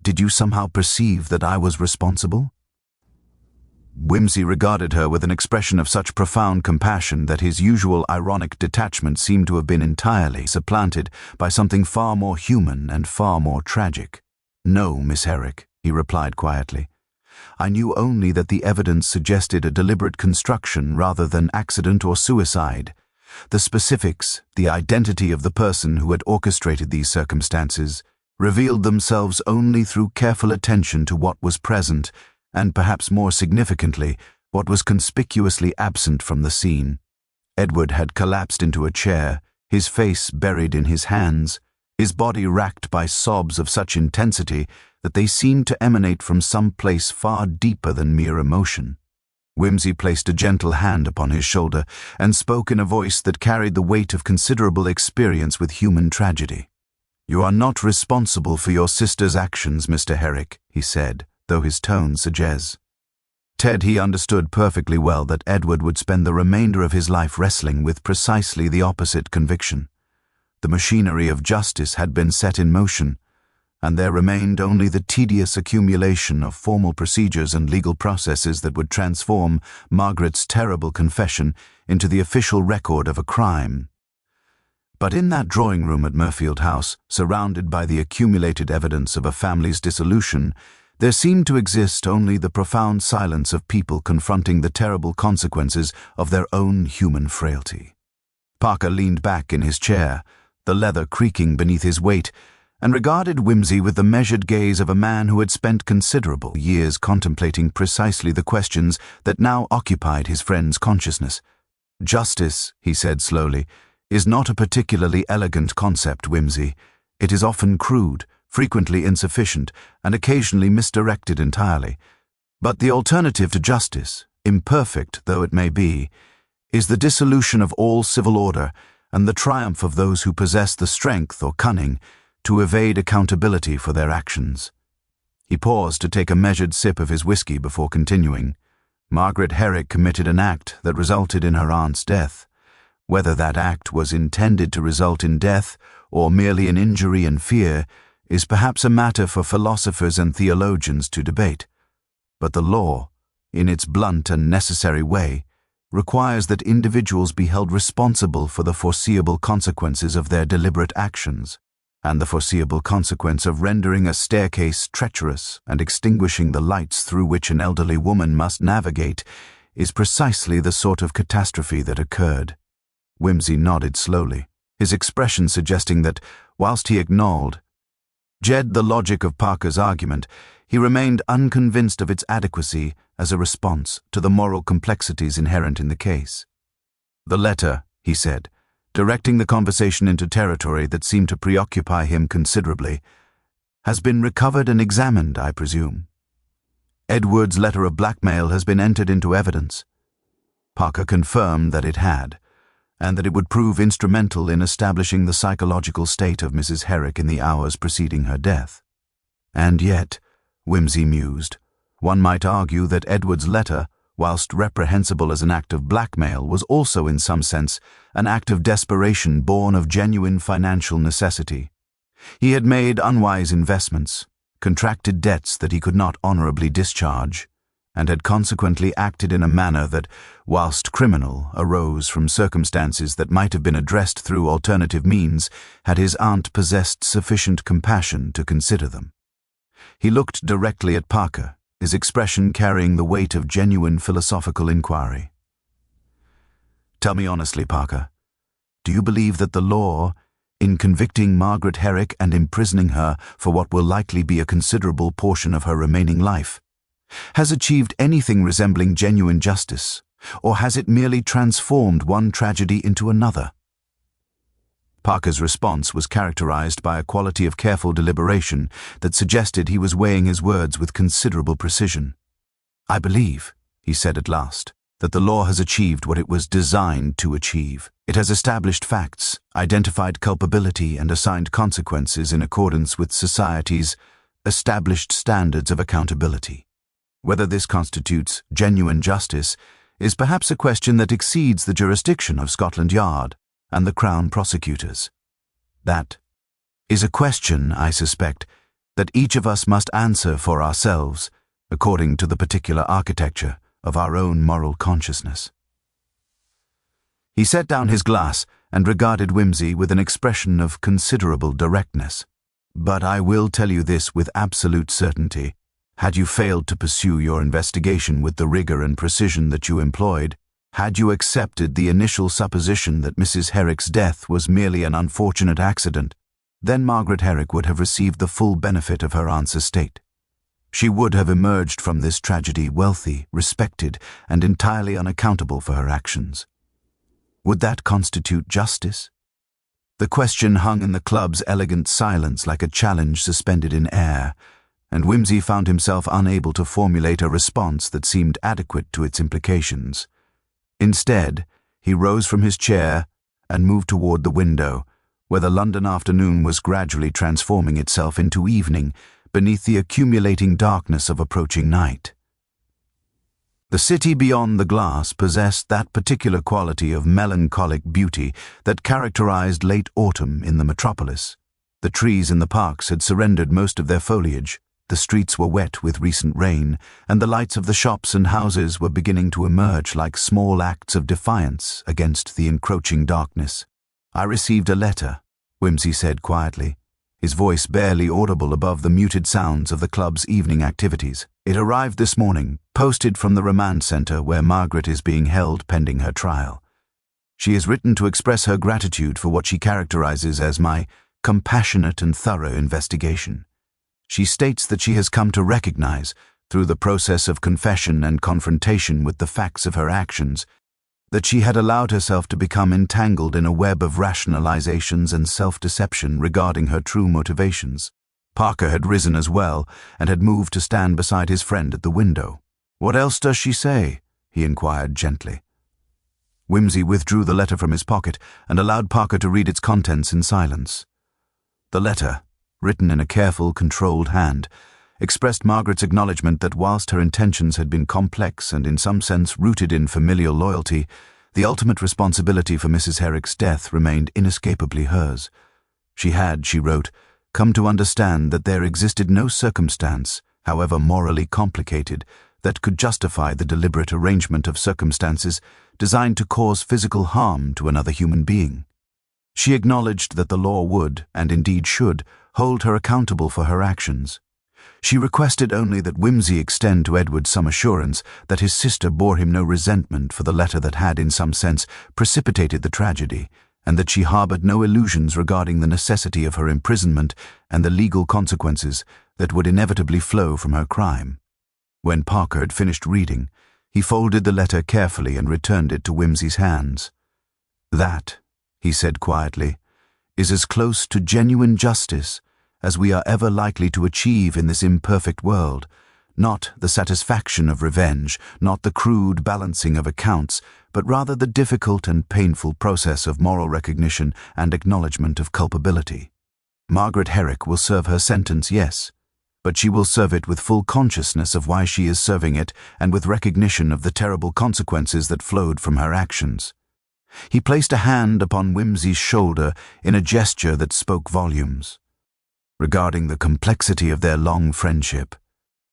did you somehow perceive that I was responsible?" Whimsy regarded her with an expression of such profound compassion that his usual ironic detachment seemed to have been entirely supplanted by something far more human and far more tragic. "No, Miss Herrick," he replied quietly. "I knew only that the evidence suggested a deliberate construction rather than accident or suicide. The specifics, the identity of the person who had orchestrated these circumstances, revealed themselves only through careful attention to what was present, and perhaps more significantly, what was conspicuously absent from the scene." Edward had collapsed into a chair, his face buried in his hands, his body racked by sobs of such intensity that they seemed to emanate from some place far deeper than mere emotion. Whimsy placed a gentle hand upon his shoulder and spoke in a voice that carried the weight of considerable experience with human tragedy. "You are not responsible for your sister's actions, Mr. Herrick," he said, though his tone suggests. Ted, he understood perfectly well that Edward would spend the remainder of his life wrestling with precisely the opposite conviction. The machinery of justice had been set in motion, and there remained only the tedious accumulation of formal procedures and legal processes that would transform Margaret's terrible confession into the official record of a crime. But in that drawing room at Murfield House, surrounded by the accumulated evidence of a family's dissolution, there seemed to exist only the profound silence of people confronting the terrible consequences of their own human frailty. Parker leaned back in his chair, the leather creaking beneath his weight, and regarded Whimsy with the measured gaze of a man who had spent considerable years contemplating precisely the questions that now occupied his friend's consciousness. "Justice," he said slowly, "is not a particularly elegant concept, Whimsy. It is often crude, frequently insufficient, and occasionally misdirected entirely. But the alternative to justice, imperfect though it may be, is the dissolution of all civil order and the triumph of those who possess the strength or cunning to evade accountability for their actions." He paused to take a measured sip of his whiskey before continuing. "Margaret Herrick committed an act that resulted in her aunt's death. Whether that act was intended to result in death or merely in injury and fear is perhaps a matter for philosophers and theologians to debate. But the law, in its blunt and necessary way, requires that individuals be held responsible for the foreseeable consequences of their deliberate actions, and the foreseeable consequence of rendering a staircase treacherous and extinguishing the lights through which an elderly woman must navigate is precisely the sort of catastrophe that occurred. Wimsey nodded slowly, his expression suggesting that, whilst he acknowledged the logic of Parker's argument, he remained unconvinced of its adequacy as a response to the moral complexities inherent in the case. "The letter," he said, directing the conversation into territory that seemed to preoccupy him considerably, "has been recovered and examined, I presume. Edward's letter of blackmail has been entered into evidence." Parker confirmed that it had, and that it would prove instrumental in establishing the psychological state of Mrs. Herrick in the hours preceding her death. And yet, Wimsey mused, one might argue that Edward's letter, whilst reprehensible as an act of blackmail, was also in some sense an act of desperation born of genuine financial necessity. He had made unwise investments, contracted debts that he could not honourably discharge, and had consequently acted in a manner that, whilst criminal, arose from circumstances that might have been addressed through alternative means had his aunt possessed sufficient compassion to consider them. He looked directly at Parker, his expression carrying the weight of genuine philosophical inquiry. "Tell me honestly, Parker, do you believe that the law, in convicting Margaret Herrick and imprisoning her for what will likely be a considerable portion of her remaining life, has achieved anything resembling genuine justice, or has it merely transformed one tragedy into another?" Parker's response was characterized by a quality of careful deliberation that suggested he was weighing his words with considerable precision. "I believe," he said at last, "that the law has achieved what it was designed to achieve. It has established facts, identified culpability, and assigned consequences in accordance with society's established standards of accountability. Whether this constitutes genuine justice is perhaps a question that exceeds the jurisdiction of Scotland Yard and the Crown prosecutors. That is a question, I suspect, that each of us must answer for ourselves, according to the particular architecture of our own moral consciousness." He set down his glass and regarded Wimsey with an expression of considerable directness. "But I will tell you this with absolute certainty. Had you failed to pursue your investigation with the rigor and precision that you employed, had you accepted the initial supposition that Mrs. Herrick's death was merely an unfortunate accident, then Margaret Herrick would have received the full benefit of her aunt's estate. She would have emerged from this tragedy wealthy, respected, and entirely unaccountable for her actions. Would that constitute justice?" The question hung in the club's elegant silence like a challenge suspended in air, and Wimsey found himself unable to formulate a response that seemed adequate to its implications. Instead, he rose from his chair and moved toward the window, where the London afternoon was gradually transforming itself into evening beneath the accumulating darkness of approaching night. The city beyond the glass possessed that particular quality of melancholic beauty that characterized late autumn in the metropolis. The trees in the parks had surrendered most of their foliage, the streets were wet with recent rain, and the lights of the shops and houses were beginning to emerge like small acts of defiance against the encroaching darkness. "I received a letter," Wimsey said quietly, his voice barely audible above the muted sounds of the club's evening activities. "It arrived this morning, posted from the remand centre where Margaret is being held pending her trial. She has written to express her gratitude for what she characterizes as my compassionate and thorough investigation. She states that she has come to recognize, through the process of confession and confrontation with the facts of her actions, that she had allowed herself to become entangled in a web of rationalizations and self-deception regarding her true motivations." Parker had risen as well and had moved to stand beside his friend at the window. "What else does she say?" he inquired gently. Wimsey withdrew the letter from his pocket and allowed Parker to read its contents in silence. The letter, written in a careful, controlled hand, expressed Margaret's acknowledgement that whilst her intentions had been complex and in some sense rooted in familial loyalty, The ultimate responsibility for Mrs. Herrick's death remained inescapably hers. She had, she wrote, come to understand that there existed no circumstance, however morally complicated, that could justify the deliberate arrangement of circumstances designed to cause physical harm to another human being. She acknowledged that the law would, and indeed should, hold her accountable for her actions. She requested only that Whimsy extend to Edward some assurance that his sister bore him no resentment for the letter that had, in some sense, precipitated the tragedy, and that she harbored no illusions regarding the necessity of her imprisonment and the legal consequences that would inevitably flow from her crime. When Parker had finished reading, he folded the letter carefully and returned it to Whimsy's hands. "That," he said quietly, "is as close to genuine justice as we are ever likely to achieve in this imperfect world, not the satisfaction of revenge, not the crude balancing of accounts, but rather the difficult and painful process of moral recognition and acknowledgement of culpability. Margaret Herrick will serve her sentence, yes, but she will serve it with full consciousness of why she is serving it and with recognition of the terrible consequences that flowed from her actions." He placed a hand upon Whimsy's shoulder in a gesture that spoke volumes. "Regarding the complexity of their long friendship,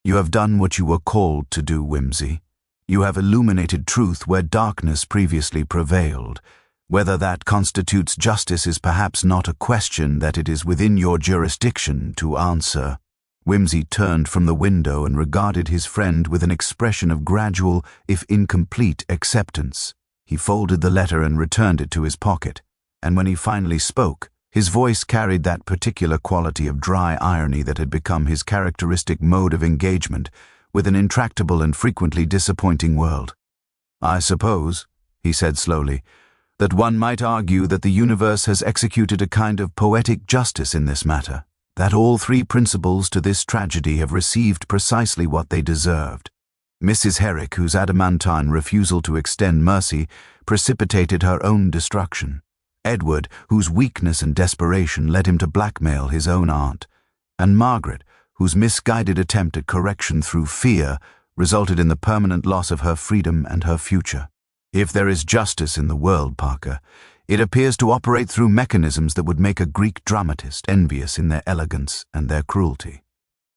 you have done what you were called to do, Whimsy. You have illuminated truth where darkness previously prevailed. Whether that constitutes justice is perhaps not a question that it is within your jurisdiction to answer." Whimsy turned from the window and regarded his friend with an expression of gradual, if incomplete, acceptance. He folded the letter and returned it to his pocket, and when he finally spoke, his voice carried that particular quality of dry irony that had become his characteristic mode of engagement with an intractable and frequently disappointing world. "I suppose," he said slowly, "that one might argue that the universe has executed a kind of poetic justice in this matter, that all three principals to this tragedy have received precisely what they deserved. Mrs. Herrick, whose adamantine refusal to extend mercy precipitated her own destruction. Edward, whose weakness and desperation led him to blackmail his own aunt. And Margaret, whose misguided attempt at correction through fear resulted in the permanent loss of her freedom and her future. If there is justice in the world, Parker, it appears to operate through mechanisms that would make a Greek dramatist envious in their elegance and their cruelty."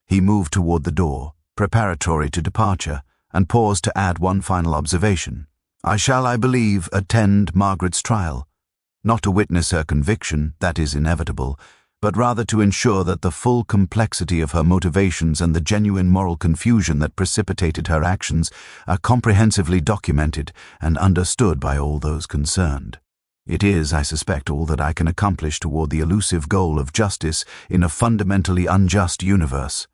He moved toward the door, preparatory to departure, and paused to add one final observation. "I shall, I believe, attend Margaret's trial. Not to witness her conviction, that is inevitable, but rather to ensure that the full complexity of her motivations and the genuine moral confusion that precipitated her actions are comprehensively documented and understood by all those concerned. It is, I suspect, all that I can accomplish toward the elusive goal of justice in a fundamentally unjust universe.